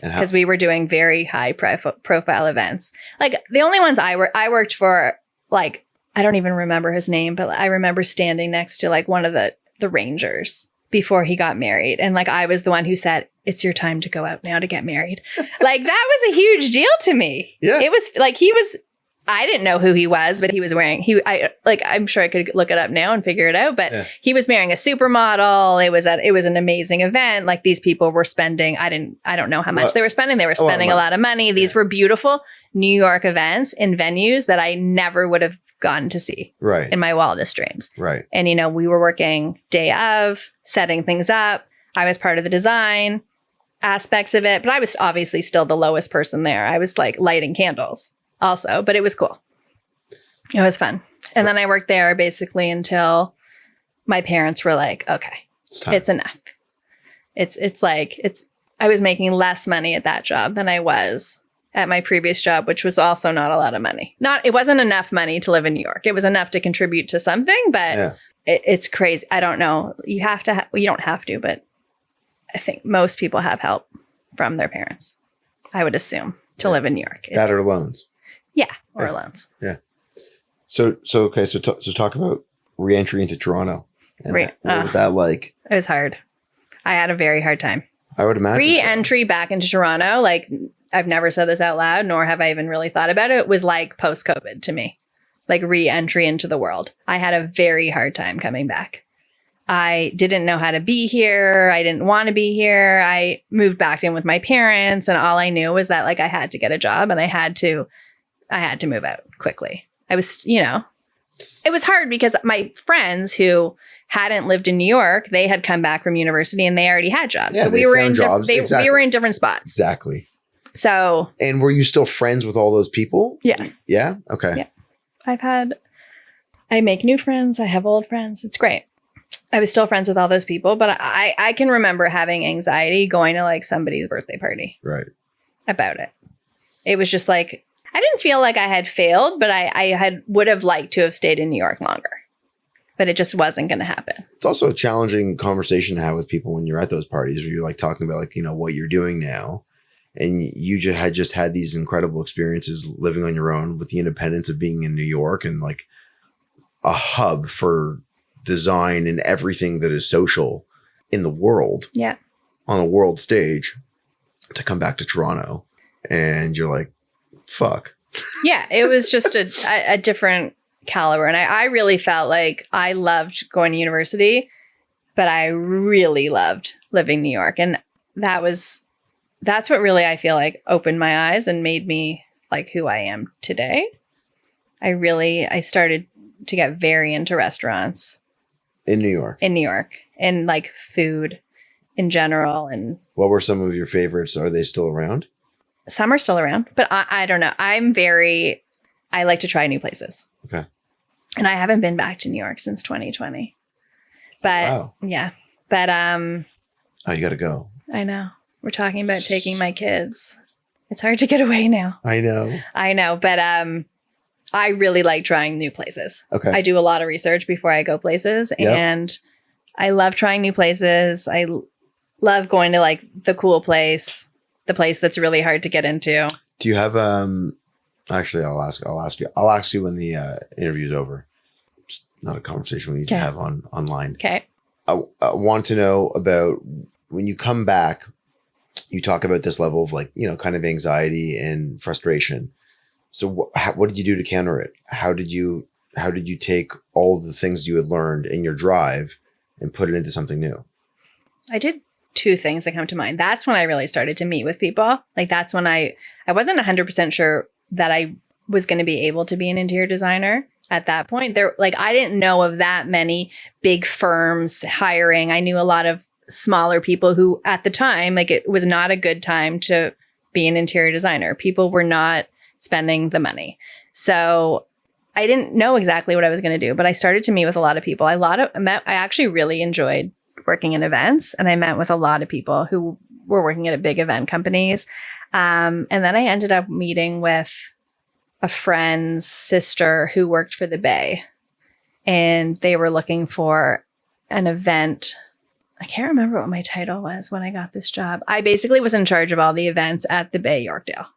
because we were doing very high profile events. Like the only ones I worked for, like, I don't even remember his name, but I remember standing next to like one of the Rangers before he got married. And like, I was the one who said, it's your time to go out now to get married. Like that was a huge deal to me. Yeah. It was like, I didn't know who he was, but he was wearing, I'm sure I could look it up now and figure it out, but he was marrying a supermodel. It was an amazing event. Like these people were spending, I don't know how much they were spending. They were spending a lot of money. These were beautiful New York events in venues that I never would have gone to see in my wildest dreams. Right. And, we were working day of, setting things up. I was part of the design aspects of it, but I was obviously still the lowest person there. I was like lighting candles also, but it was cool. It was fun. And then I worked there basically until my parents were like, okay, it's enough. I was making less money at that job than I was at my previous job, which was also not a lot of money. It wasn't enough money to live in New York. It was enough to contribute to something, but it's crazy. I don't know. You don't have to, but I think most people have help from their parents, I would assume, to live in New York. That or loans. Yeah, or loans. Yeah. So talk about re-entry into Toronto. And what was that like? It was hard. I had a very hard time. I would imagine. Re-entry back into Toronto, like I've never said this out loud, nor have I even really thought about it. It was like post-COVID to me, like re-entry into the world. I had a very hard time coming back. I didn't know how to be here. I didn't want to be here. I moved back in with my parents, and all I knew was that like I had to get a job and I had to move out quickly. I was, it was hard because my friends who hadn't lived in New York, they had come back from university and they already had jobs. Yeah, so we were in jobs. We were in different spots. Exactly. So. And were you still friends with all those people? Yes. Yeah. Okay. Yeah. I make new friends. I have old friends. It's great. I was still friends with all those people, but I can remember having anxiety going to like somebody's birthday party. Right. About it. It was just like, I didn't feel like I had failed, but I would have liked to have stayed in New York longer. But it just wasn't going to happen. It's also a challenging conversation to have with people when you're at those parties where you're like talking about like, what you're doing now. And you just had these incredible experiences living on your own with the independence of being in New York and like a hub for design and everything that is social in the world. Yeah. On a world stage to come back to Toronto. And you're like, fuck. Yeah, it was just a different caliber. And I really felt like I loved going to university, but I really loved living in New York. And that's what really I feel like opened my eyes and made me like who I am today. I started to get very into restaurants. In New York? In New York. And like food in general. And what were some of your favorites? Are they still around? Some are still around, but I don't know. I like to try new places. Okay. And I haven't been back to New York since 2020. But wow. Yeah. But oh, you gotta go. I know. We're talking about taking my kids. It's hard to get away now. I know. But I really like trying new places. Okay. I do a lot of research before I go places, and I love trying new places. I love going to like the cool place, the place that's really hard to get into. Do you have actually I'll ask you when the interview's over. It's not a conversation we need to have online. Okay. I want to know about when you come back, you talk about this level of like, kind of anxiety and frustration. So what did you do to counter it? How did you take all the things you had learned in your drive and put it into something new? I did two things that come to mind. That's when I really started to meet with people. Like that's when I wasn't 100% sure that I was going to be able to be an interior designer at that point. I didn't know of that many big firms hiring. I knew a lot of smaller people who at the time, like it was not a good time to be an interior designer. People were not spending the money. So I didn't know exactly what I was going to do, but I started to meet with a lot of people. I actually really enjoyed working in events, and I met with a lot of people who were working at big event companies. And then I ended up meeting with a friend's sister who worked for the Bay, and they were looking for an event. I can't remember what my title was when I got this job. I basically was in charge of all the events at the Bay Yorkdale.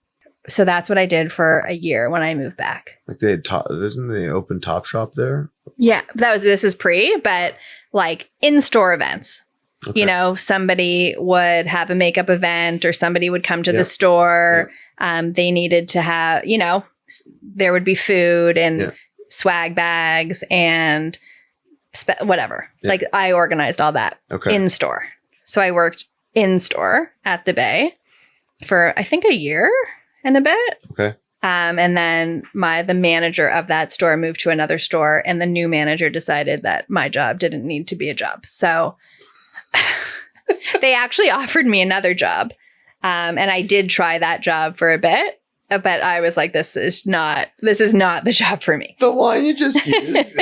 So that's what I did for a year when I moved back. Like isn't the open Top Shop there? Yeah, this was pre, but like in-store events. Okay. Somebody would have a makeup event or somebody would come to the store. They needed to have, there would be food and swag bags and whatever. Yeah. Like I organized all that in store. So I worked in store at the Bay for I think a year and a bit. Okay. And then the manager of that store moved to another store, and the new manager decided that my job didn't need to be a job. So they actually offered me another job. And I did try that job for a bit, but I was like, this is not the job for me. The line you just used,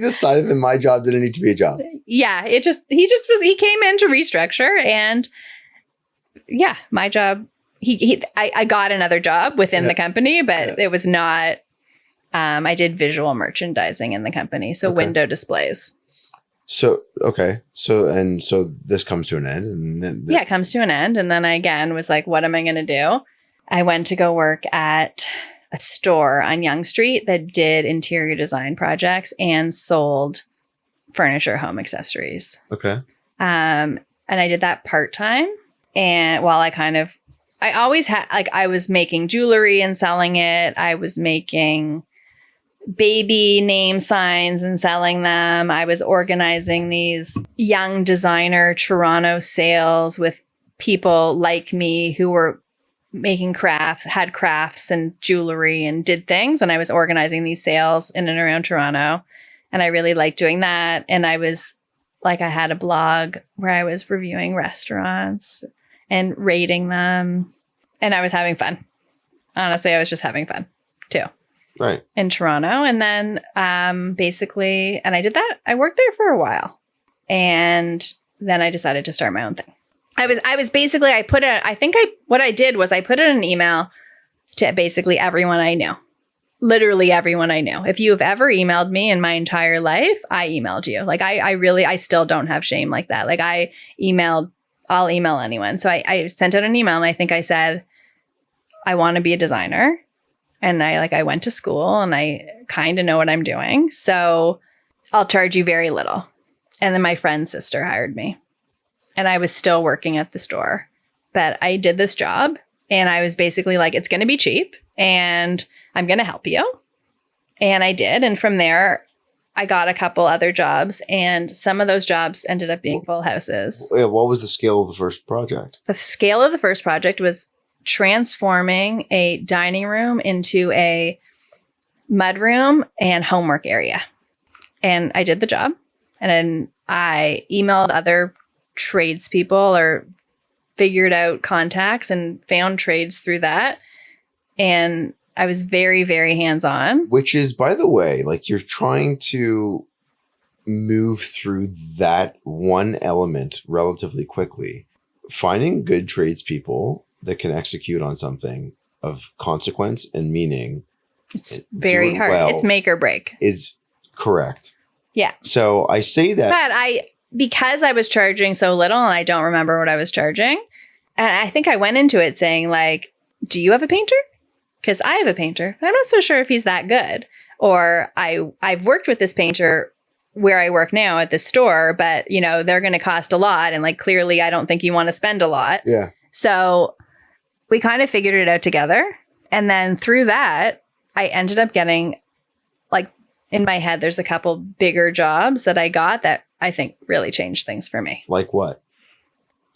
decided that my job didn't need to be a job. Yeah. He came in to restructure, and my job, I got another job within the company, but it was not, I did visual merchandising in the company. So window displays. So this comes to an end, and then it comes to an end. And then I again was like, what am I going to do? I went to go work at a store on Yonge Street that did interior design projects and sold furniture, home accessories. Okay. And I did that part-time. And while I always had, like, I was making jewelry and selling it. I was making baby name signs and selling them. I was organizing these young designer Toronto sales with people like me who were making crafts, had crafts and jewelry and did things. And I was organizing these sales in and around Toronto. And I really liked doing that. And I had a blog where I was reviewing restaurants and rating them. And I was having fun. Honestly, I was just having fun too. Right. In Toronto. And then basically, and I did that. I worked there for a while. And then I decided to start my own thing. What I did was I put in an email to basically everyone I knew. Literally everyone I knew. If you have ever emailed me in my entire life, I emailed you. Like I still don't have shame like that. Like I'll email anyone. So I sent out an email and I think I said, I want to be a designer. And I went to school and I kind of know what I'm doing. So I'll charge you very little. And then my friend's sister hired me. And I was still working at the store. But I did this job and I was basically like, it's going to be cheap and I'm going to help you. And I did. And from there, I got a couple other jobs. And some of those jobs ended up being full houses. What was the scale of the first project? The scale of the first project was transforming a dining room into a mudroom and homework area. And I did the job. And then I emailed other tradespeople or figured out contacts and found trades through that. And I was very, very hands-on. Which is, by the way, like you're trying to move through that one element relatively quickly. Finding good tradespeople that can execute on something of consequence and meaning. It's very hard. Well, it's make or break. Is correct. Yeah. So I say that. But because I was charging so little and I don't remember what I was charging. And I think I went into it saying like, do you have a painter? Because I have a painter. And I'm not so sure if he's that good. Or I've worked with this painter where I work now at the store, but they're going to cost a lot. And like, clearly I don't think you want to spend a lot. Yeah. So we kind of figured it out together. And then through that, I ended up getting, like, in my head, there's a couple bigger jobs that I got that I think really changed things for me. Like what?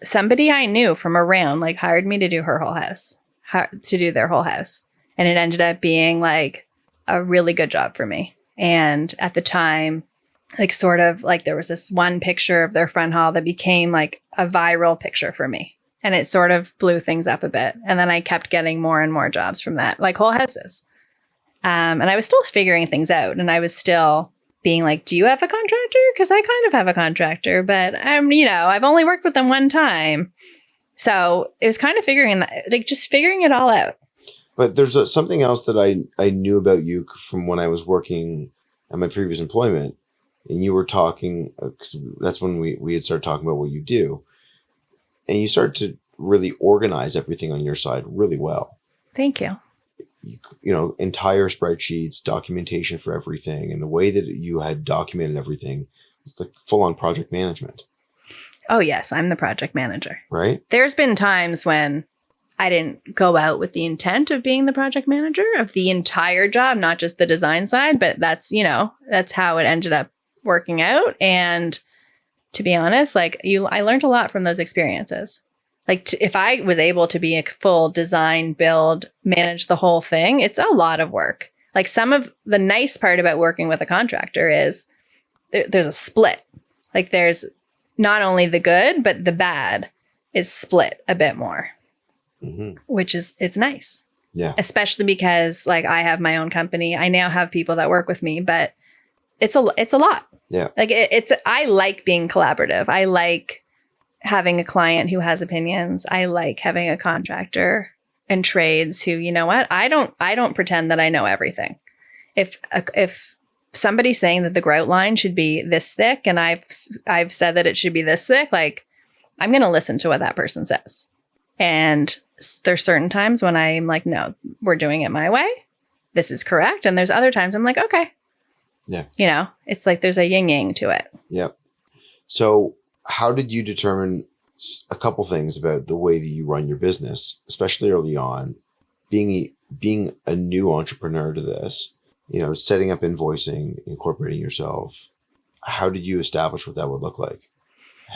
Somebody I knew from around, like, hired me to do her whole house, to do their whole house. And it ended up being like a really good job for me. And at the time, like, sort of like there was this one picture of their front hall that became like a viral picture for me. And it sort of blew things up a bit. And then I kept getting more and more jobs from that, like whole houses. And I was still figuring things out. And I was still being like, do you have a contractor? Because I kind of have a contractor, but I've only worked with them one time. So it was kind of figuring it all out. But there's something else that I knew about you from when I was working at my previous employment. And you were talking, cause that's when we had started talking about what you do. And you started to really organize everything on your side really well. Thank you. Entire spreadsheets, documentation for everything. And the way that you had documented everything was like full on project management. Oh, yes. I'm the project manager. Right. There's been times when I didn't go out with the intent of being the project manager of the entire job, not just the design side, but that's how it ended up working out. And to be honest, I learned a lot from those experiences. Like if I was able to be a full design, build, manage the whole thing, it's a lot of work. Like some of the nice part about working with a contractor is there's a split. Like there's not only the good, but the bad is split a bit more, which is, it's nice. Yeah. Especially because like I have my own company. I now have people that work with me, but it's a lot. Yeah. Like I like being collaborative. I like having a client who has opinions. I like having a contractor and trades who, you know what? I don't pretend that I know everything. If somebody's saying that the grout line should be this thick and I've said that it should be this thick, like I'm going to listen to what that person says. And there's certain times when I'm like, no, we're doing it my way. This is correct. And there's other times I'm like, okay. Yeah. It's like there's a yin yang to it. Yep. So how did you determine a couple things about the way that you run your business, especially early on, being a new entrepreneur to this? setting up invoicing, incorporating yourself. How did you establish what that would look like?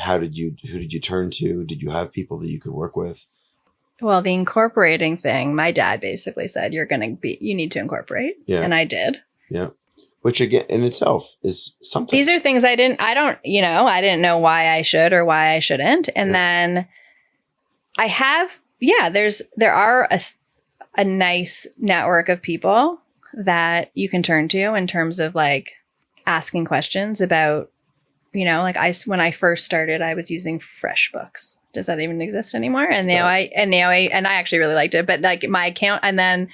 Who did you turn to? Did you have people that you could work with? Well, the incorporating thing, my dad basically said, you need to incorporate. Yeah. And I did. Yeah. Which again, in itself is something. These are things I didn't know why I should or why I shouldn't. And then I have, there are a nice network of people that you can turn to in terms of like asking questions about, when I first started, I was using FreshBooks. Does that even exist anymore? And now I actually really liked it, but like my accountant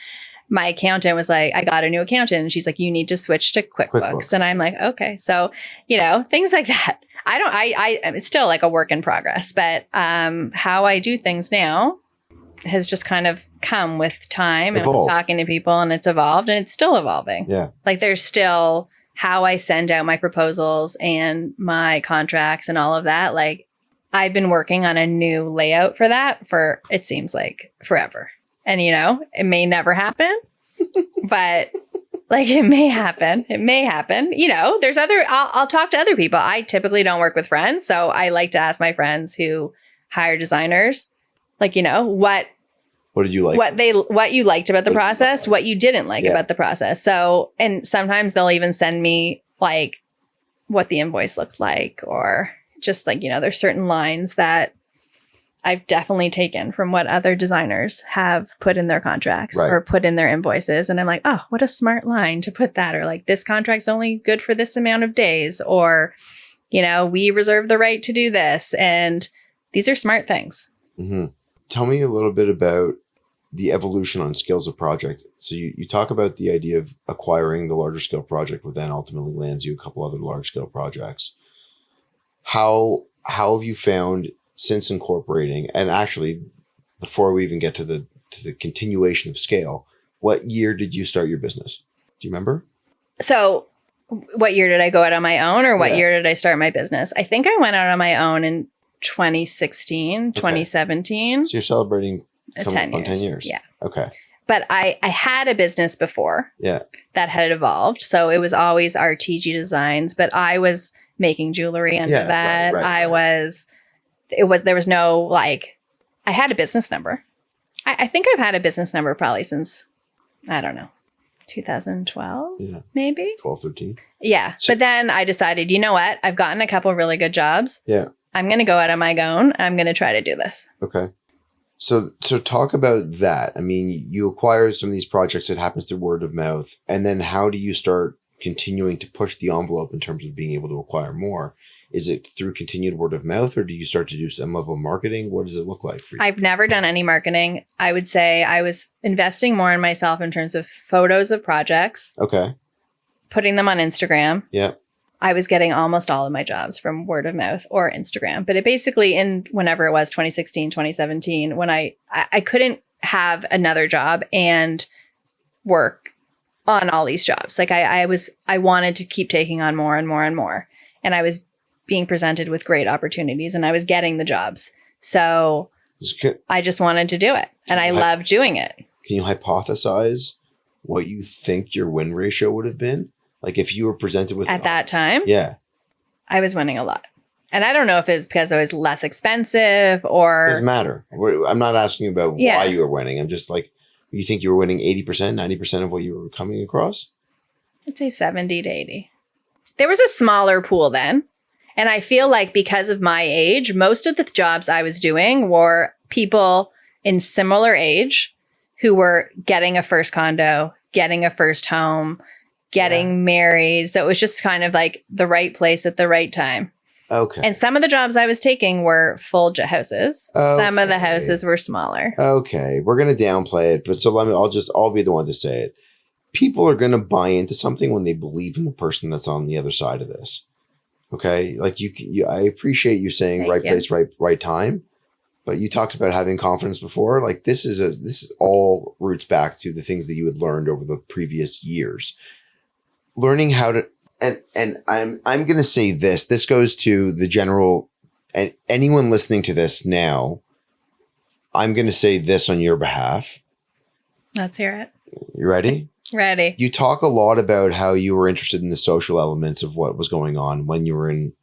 was like, I got a new accountant, and she's like, you need to switch to QuickBooks. And I'm like, okay. So, things like that. It's still like a work in progress, but how I do things now has just kind of come with time and with talking to people, and it's evolved, and it's still evolving. Yeah. Like there's still how I send out my proposals and my contracts and all of that. Like I've been working on a new layout for that for, it seems like forever. And, it may never happen, but like it may happen. It may happen. There's I'll talk to other people. I typically don't work with friends. So I like to ask my friends who hire designers, like, what did you like? What you liked about the process, what you didn't like about the process. So, and sometimes they'll even send me like what the invoice looked like, or just like, there's certain lines that I've definitely taken from what other designers have put in their contracts or put in their invoices. And I'm like, oh, what a smart line to put that. Or like, this contract's only good for this amount of days, or, we reserve the right to do this. And these are smart things. Mm-hmm. Tell me a little bit about the evolution on scales of project. So you talk about the idea of acquiring the larger scale project, but then ultimately lands you a couple other large scale projects. How have you found since incorporating, and actually before we even get to the continuation of scale, what year did you start your business? Do you remember? So what year did I go out on my own, or what year did I start my business? I think I went out on my own in 2016, 2017. So you're celebrating 10 years. 10 years. Yeah. Okay. But I had a business before that had evolved. So it was always RTG Designs, but I was making jewelry under that. There was no like, I had a business number. I think I've had a business number probably since, I don't know, 2012, maybe 12, 13. Yeah. So, but then I decided, you know what? I've gotten a couple really good jobs. Yeah. I'm going to go out on my own. I'm going to try to do this. Okay. So talk about that. I mean, you acquire some of these projects that happens through word of mouth. And then how do you start continuing to push the envelope in terms of being able to acquire more? Is it through continued word of mouth, or do you start to do some level of marketing? What does it look like for you? I've never done any marketing. I would say I was investing more in myself in terms of photos of projects. Okay. Putting them on Instagram. Yeah. I was getting almost all of my jobs from word of mouth or Instagram. But it basically, whenever it was 2016, 2017, when I couldn't have another job and work on all these jobs. Like I wanted to keep taking on more and more and more. And I was being presented with great opportunities, and I was getting the jobs. So I just wanted to do it, and I loved doing it. Can you hypothesize what you think your win ratio would have been? Like if you were presented with at that time? Yeah. I was winning a lot. And I don't know if it's because I was less expensive or... It doesn't matter. I'm not asking about why you were winning. I'm just like, you think you were winning 80%, 90% of what you were coming across? I'd say 70 to 80. There was a smaller pool then. And I feel like because of my age, most of the jobs I was doing were people in similar age who were getting a first condo, getting a first home, getting married. So it was just kind of like the right place at the right time. Okay. And some of the jobs I was taking were full houses. Okay. Some of the houses were smaller. Okay. We're going to downplay it, but so I'll be the one to say it. People are going to buy into something when they believe in the person that's on the other side of this. Okay. Like I appreciate you saying right place, right time, but you talked about having confidence before. Like this is all roots back to the things that you had learned over the previous years. Learning how to, and I'm going to say this goes to the general, and anyone listening to this now, I'm going to say this on your behalf. Let's hear it. You ready? Ready. You talk a lot about how you were interested in the social elements of what was going on when you were in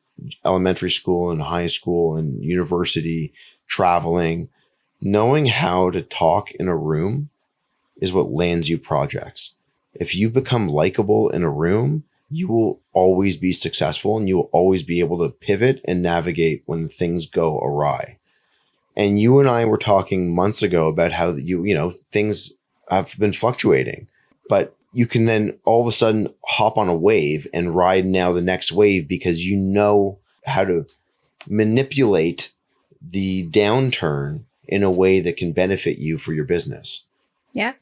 elementary school and high school and university, traveling. Knowing how to talk in a room is what lands you projects. If you become likable in a room, you will always be successful and you will always be able to pivot and navigate when things go awry. And you and I were talking months ago about how things have been fluctuating, but you can then all of a sudden hop on a wave and ride now the next wave because you know how to manipulate the downturn in a way that can benefit you for your business. Yeah.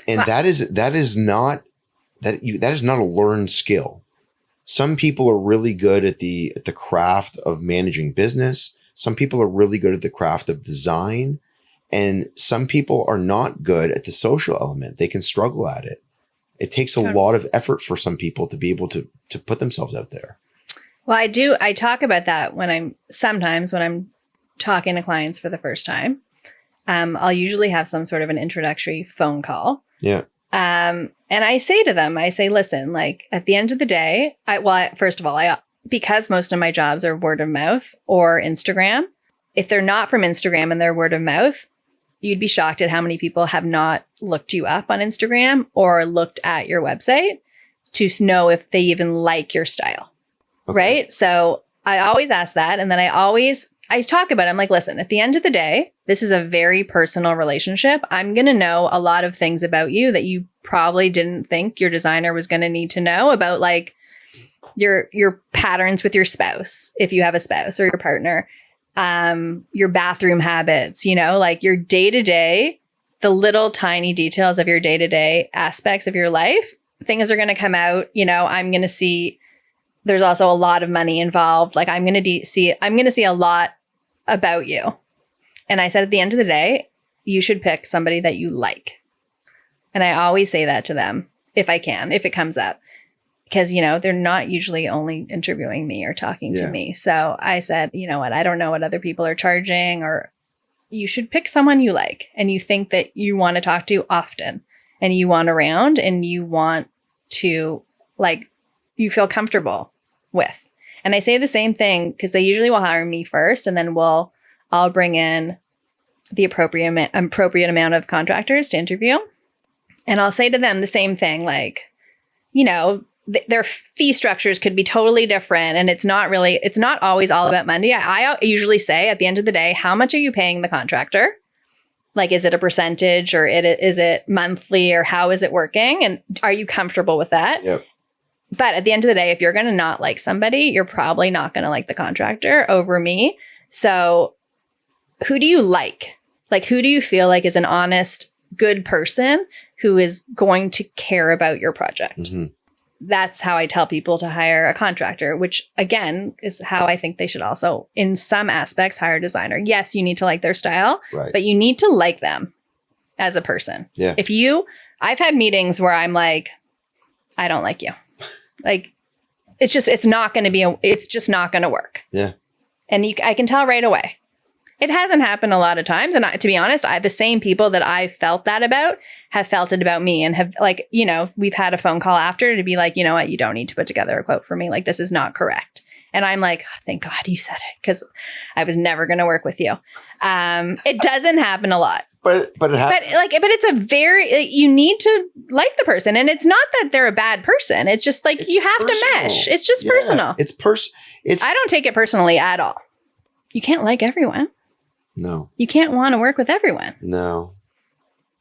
And that is not a learned skill. Some people are really good at the craft of managing business. Some people are really good at the craft of design. And some people are not good at the social element. They can struggle at it. It takes a lot of effort for some people to be able to put themselves out there. Well, I talk about that when I'm talking to clients for the first time. I'll usually have some sort of an introductory phone call. Yeah. And I say to them, listen, like at the end of the day, first of all, because most of my jobs are word of mouth or Instagram, if they're not from Instagram and they're word of mouth, you'd be shocked at how many people have not looked you up on Instagram or looked at your website to know if they even like your style. Okay. Right? So I always ask that. And then I talk about it. I'm like, listen, at the end of the day, this is a very personal relationship. I'm going to know a lot of things about you that you probably didn't think your designer was going to need to know about, like your patterns with your spouse, if you have a spouse or your partner, your bathroom habits, like your day-to-day, the little tiny details of your day-to-day aspects of your life. Things are going to come out, I'm going to see there's also a lot of money involved. Like I'm going to see a lot about you. And I said, at the end of the day, you should pick somebody that you like. And I always say that to them if it comes up, because, they're not usually only interviewing me or talking to me. So I said, you know what, I don't know what other people are charging, or you should pick someone you like and you think that you want to talk to often and you want around and you want to, like, you feel comfortable with. And I say the same thing because they usually will hire me first, and then I'll bring in the appropriate amount of contractors to interview. And I'll say to them the same thing, like, their fee structures could be totally different. And it's not always all about money. I usually say at the end of the day, how much are you paying the contractor? Like, is it a percentage or is it monthly, or how is it working? And are you comfortable with that? Yep. But at the end of the day, if you're going to not like somebody, you're probably not going to like the contractor over me. So who do you like? Like, who do you feel like is an honest, good person who is going to care about your project? Mm-hmm. That's how I tell people to hire a contractor, which again is how I think they should also, in some aspects, hire a designer. Yes, you need to like their style, right, but you need to like them as a person. Yeah. I've had meetings where I'm like, I don't like you. Like, it's just not going to work. Yeah. And I can tell right away. It hasn't happened a lot of times. And to be honest, the same people that I felt that about have felt it about me, and have, like, we've had a phone call after to be like, you know what, you don't need to put together a quote for me. Like, this is not correct. And I'm like, oh, thank God you said it, because I was never going to work with you. It doesn't happen a lot. But it's a very, you need to like the person. And it's not that they're a bad person. It's just like, you have personal. To mesh. It's just personal. I don't take it personally at all. You can't like everyone. No. You can't want to work with everyone. No.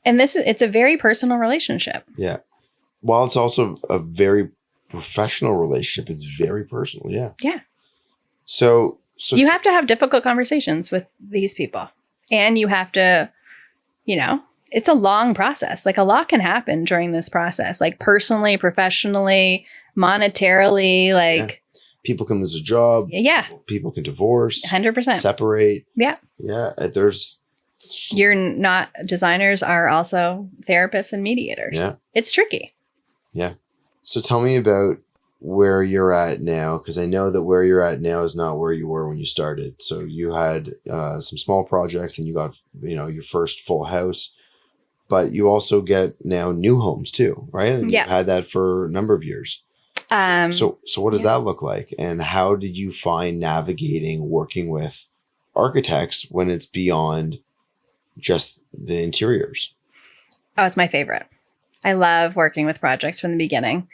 And it's a very personal relationship. Yeah. While it's also a very professional relationship, it's very personal. Yeah. Yeah. So you have to have difficult conversations with these people. And you have to, it's a long process. Like, a lot can happen during this process, like personally, professionally, monetarily, like. Yeah. People can lose a job. Yeah. People can divorce. 100%. Separate. Yeah. Yeah. Designers are also therapists and mediators. Yeah. It's tricky. Yeah. So tell me about where you're at now, because I know that where you're at now is not where you were when you started. So you had some small projects and you got, your first full house. but you also get now new homes too, right? And Yeah. you've had that for a number of years. So what does that look like? And how did you find navigating working with architects when it's beyond just the interiors? Oh, it's my favorite. I love working with projects from the beginning.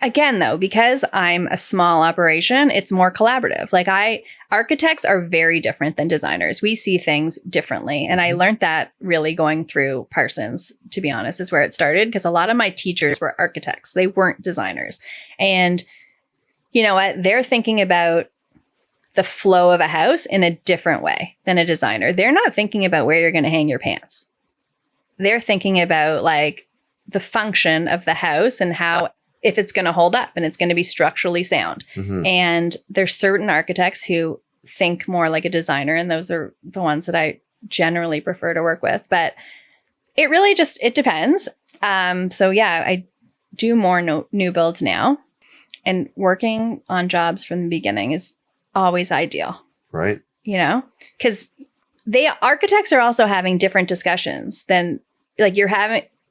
Again, though, because I'm a small operation, it's more collaborative. Like architects are very different than designers. We see things differently. And I learned that really going through Parsons, to be honest, is where it started, because a lot of my teachers were architects. They weren't designers. And you know what? They're thinking about the flow of a house in a different way than a designer. They're not thinking about where you're going to hang your pants. They're thinking about like the function of the house and how, if it's going to hold up and it's going to be structurally sound. And there's certain architects who think more like a designer, and those are the ones that I generally prefer to work with. But it really it depends. So yeah, I do more new builds now, and working on jobs from the beginning is always ideal. Right. You know, because architects are also having different discussions than like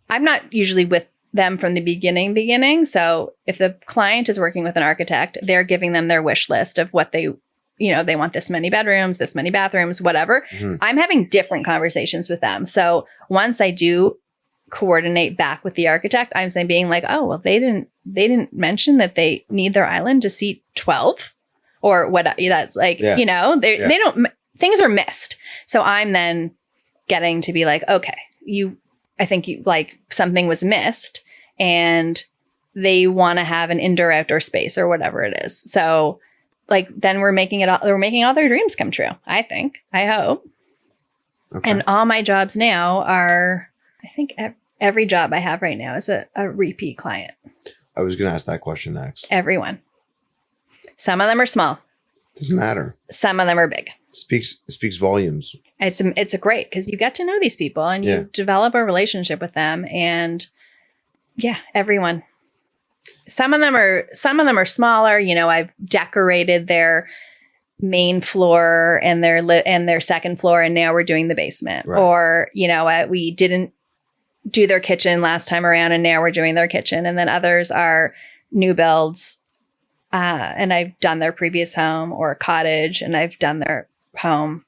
I'm not usually with them from the beginning. So if the client is working with an architect, they're giving them their wish list of what they want this many bedrooms, this many bathrooms, whatever. I'm having different conversations with them. So once I do coordinate back with the architect, I'm saying being like, oh, well, they didn't mention that they need their island to seat 12 or what. That's like, they don't, things are missed. So I'm then getting to be like, okay, I think like something was missed and they want to have an indoor outdoor space or whatever it is. So like, then we're making all their dreams come true. I hope. Okay. And all my jobs now are, I think every job I have right now is a repeat client. I was going to ask that question next. Everyone. Some of them are small. Doesn't matter. Some of them are big. Speaks volumes. It's a great, because you get to know these people and you develop a relationship with them, and everyone. Some of them are smaller. You know, I've decorated their main floor and their second floor, and now we're doing the basement. Right. Or we didn't do their kitchen last time around, and now we're doing their kitchen. And then others are new builds, and I've done their previous home, or a cottage, and I've done their home.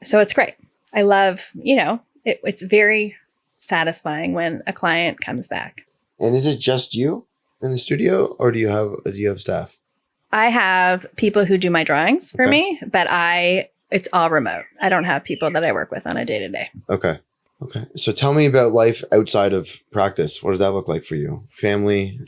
So it's great. I love, it's very satisfying when a client comes back. And is it just you in the studio, or do you have staff? I have people who do my drawings for me, but it's all remote. I don't have people that I work with on a day-to-day. Okay. So tell me about life outside of practice. What does that look like for you? Family,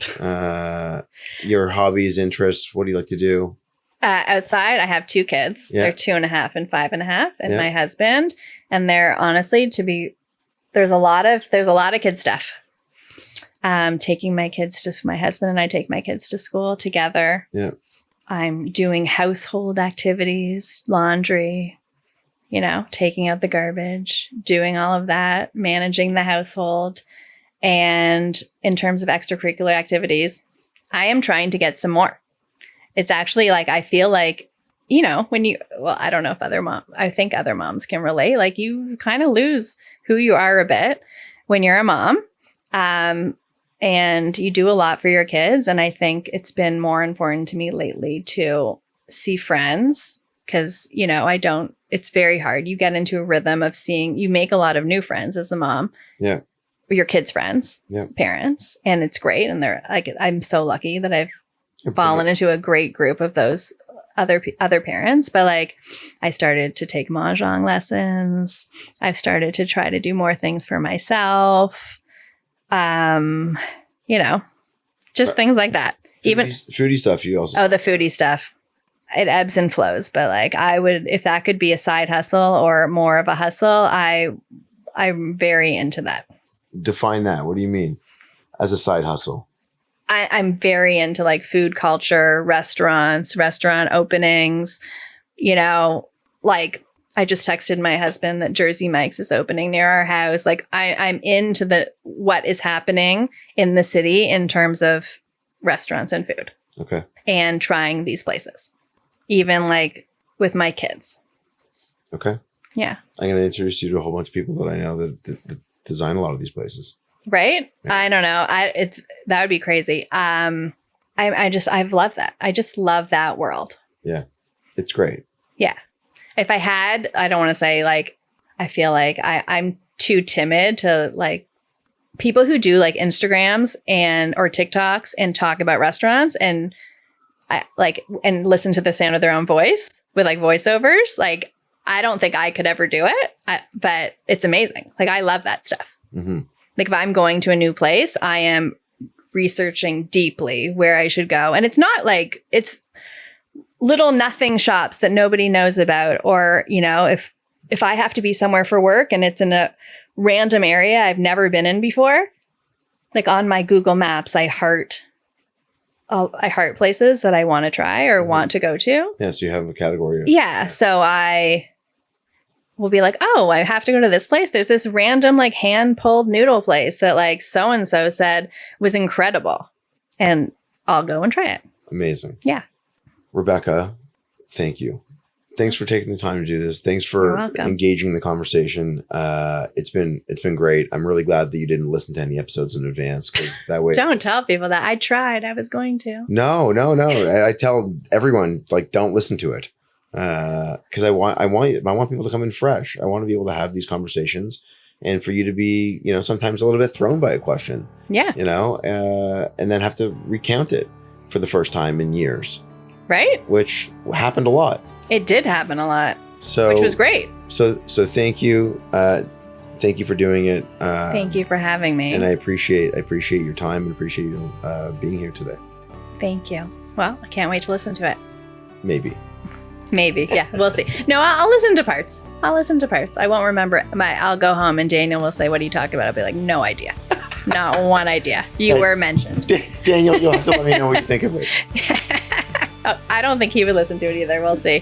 your hobbies, interests. What do you like to do? Outside, I have 2 kids. Yeah. They're 2.5 and 5.5, and my husband. And they're honestly, there's a lot of kid stuff. Taking my husband and I take my kids to school together. Yeah. I'm doing household activities, laundry, taking out the garbage, doing all of that, managing the household. And in terms of extracurricular activities, I am trying to get some more. It's actually like, I feel like, I don't know if I think other moms can relate. Like, you kind of lose who you are a bit when you're a mom. And you do a lot for your kids. And I think it's been more important to me lately to see friends, because, it's very hard. You get into a rhythm of you make a lot of new friends as a mom. Yeah. Your kids' friends, parents. And it's great. And they're like, I'm so lucky that I've fallen into a great group of those other parents. But like, I started to take mahjong lessons. I've started to try to do more things for myself. Just things like that. Even foodie stuff. You also. Oh, the foodie stuff. It ebbs and flows, but like, I would, if that could be a side hustle or more of a hustle, I'm very into that. Define that. What do you mean as a side hustle? I'm very into like food culture, restaurant openings, like I just texted my husband that Jersey Mike's is opening near our house. Like I'm into what is happening in the city in terms of restaurants and food. Okay. And trying these places, even like with my kids. Okay. Yeah. I'm going to introduce you to a whole bunch of people that I know that design a lot of these places. Right? Yeah. I don't know. That would be crazy. I've loved that. I just love that world. Yeah. It's great. Yeah. If I had, I don't want to say like, I feel like I'm too timid to like people who do like Instagrams or TikToks and talk about restaurants and and listen to the sound of their own voice with like voiceovers. Like, I don't think I could ever do it, but it's amazing. Like, I love that stuff. Mm-hmm. Like, if I'm going to a new place, I am researching deeply where I should go. And it's not like it's little nothing shops that nobody knows about. Or, you know, if I have to be somewhere for work and it's in a random area I've never been in before, like on my Google Maps, I heart places that I want to try or want to go to. Yeah, so you have a category. Yeah, so I will be like, oh, I have to go to this place. There's this random like hand-pulled noodle place that like so-and-so said was incredible. And I'll go and try it. Amazing. Yeah. Rebecca, thank you. Thanks for taking the time to do this. Thanks for engaging the conversation. It's been great. I'm really glad that you didn't listen to any episodes in advance, because that way. Don't tell people that. I tried. I was going to. No. I tell everyone, like, don't listen to it, because I want people to come in fresh. I want to be able to have these conversations, and for you to be, you know, sometimes a little bit thrown by a question. Yeah. You know, and then have to recount it for the first time in years. Right. Which happened a lot. It did happen a lot, so which was great. So thank you. Thank you for doing it. Thank you for having me. And I appreciate your time and appreciate you being here today. Thank you. Well, I can't wait to listen to it. Maybe. Yeah, we'll see. No, I'll listen to parts. I won't remember. I'll go home and Daniel will say, "What are you talking about?" I'll be like, "No idea. Not one idea. You were mentioned." Daniel, you'll have to let me know what you think of it. I don't think he would listen to it either. We'll see.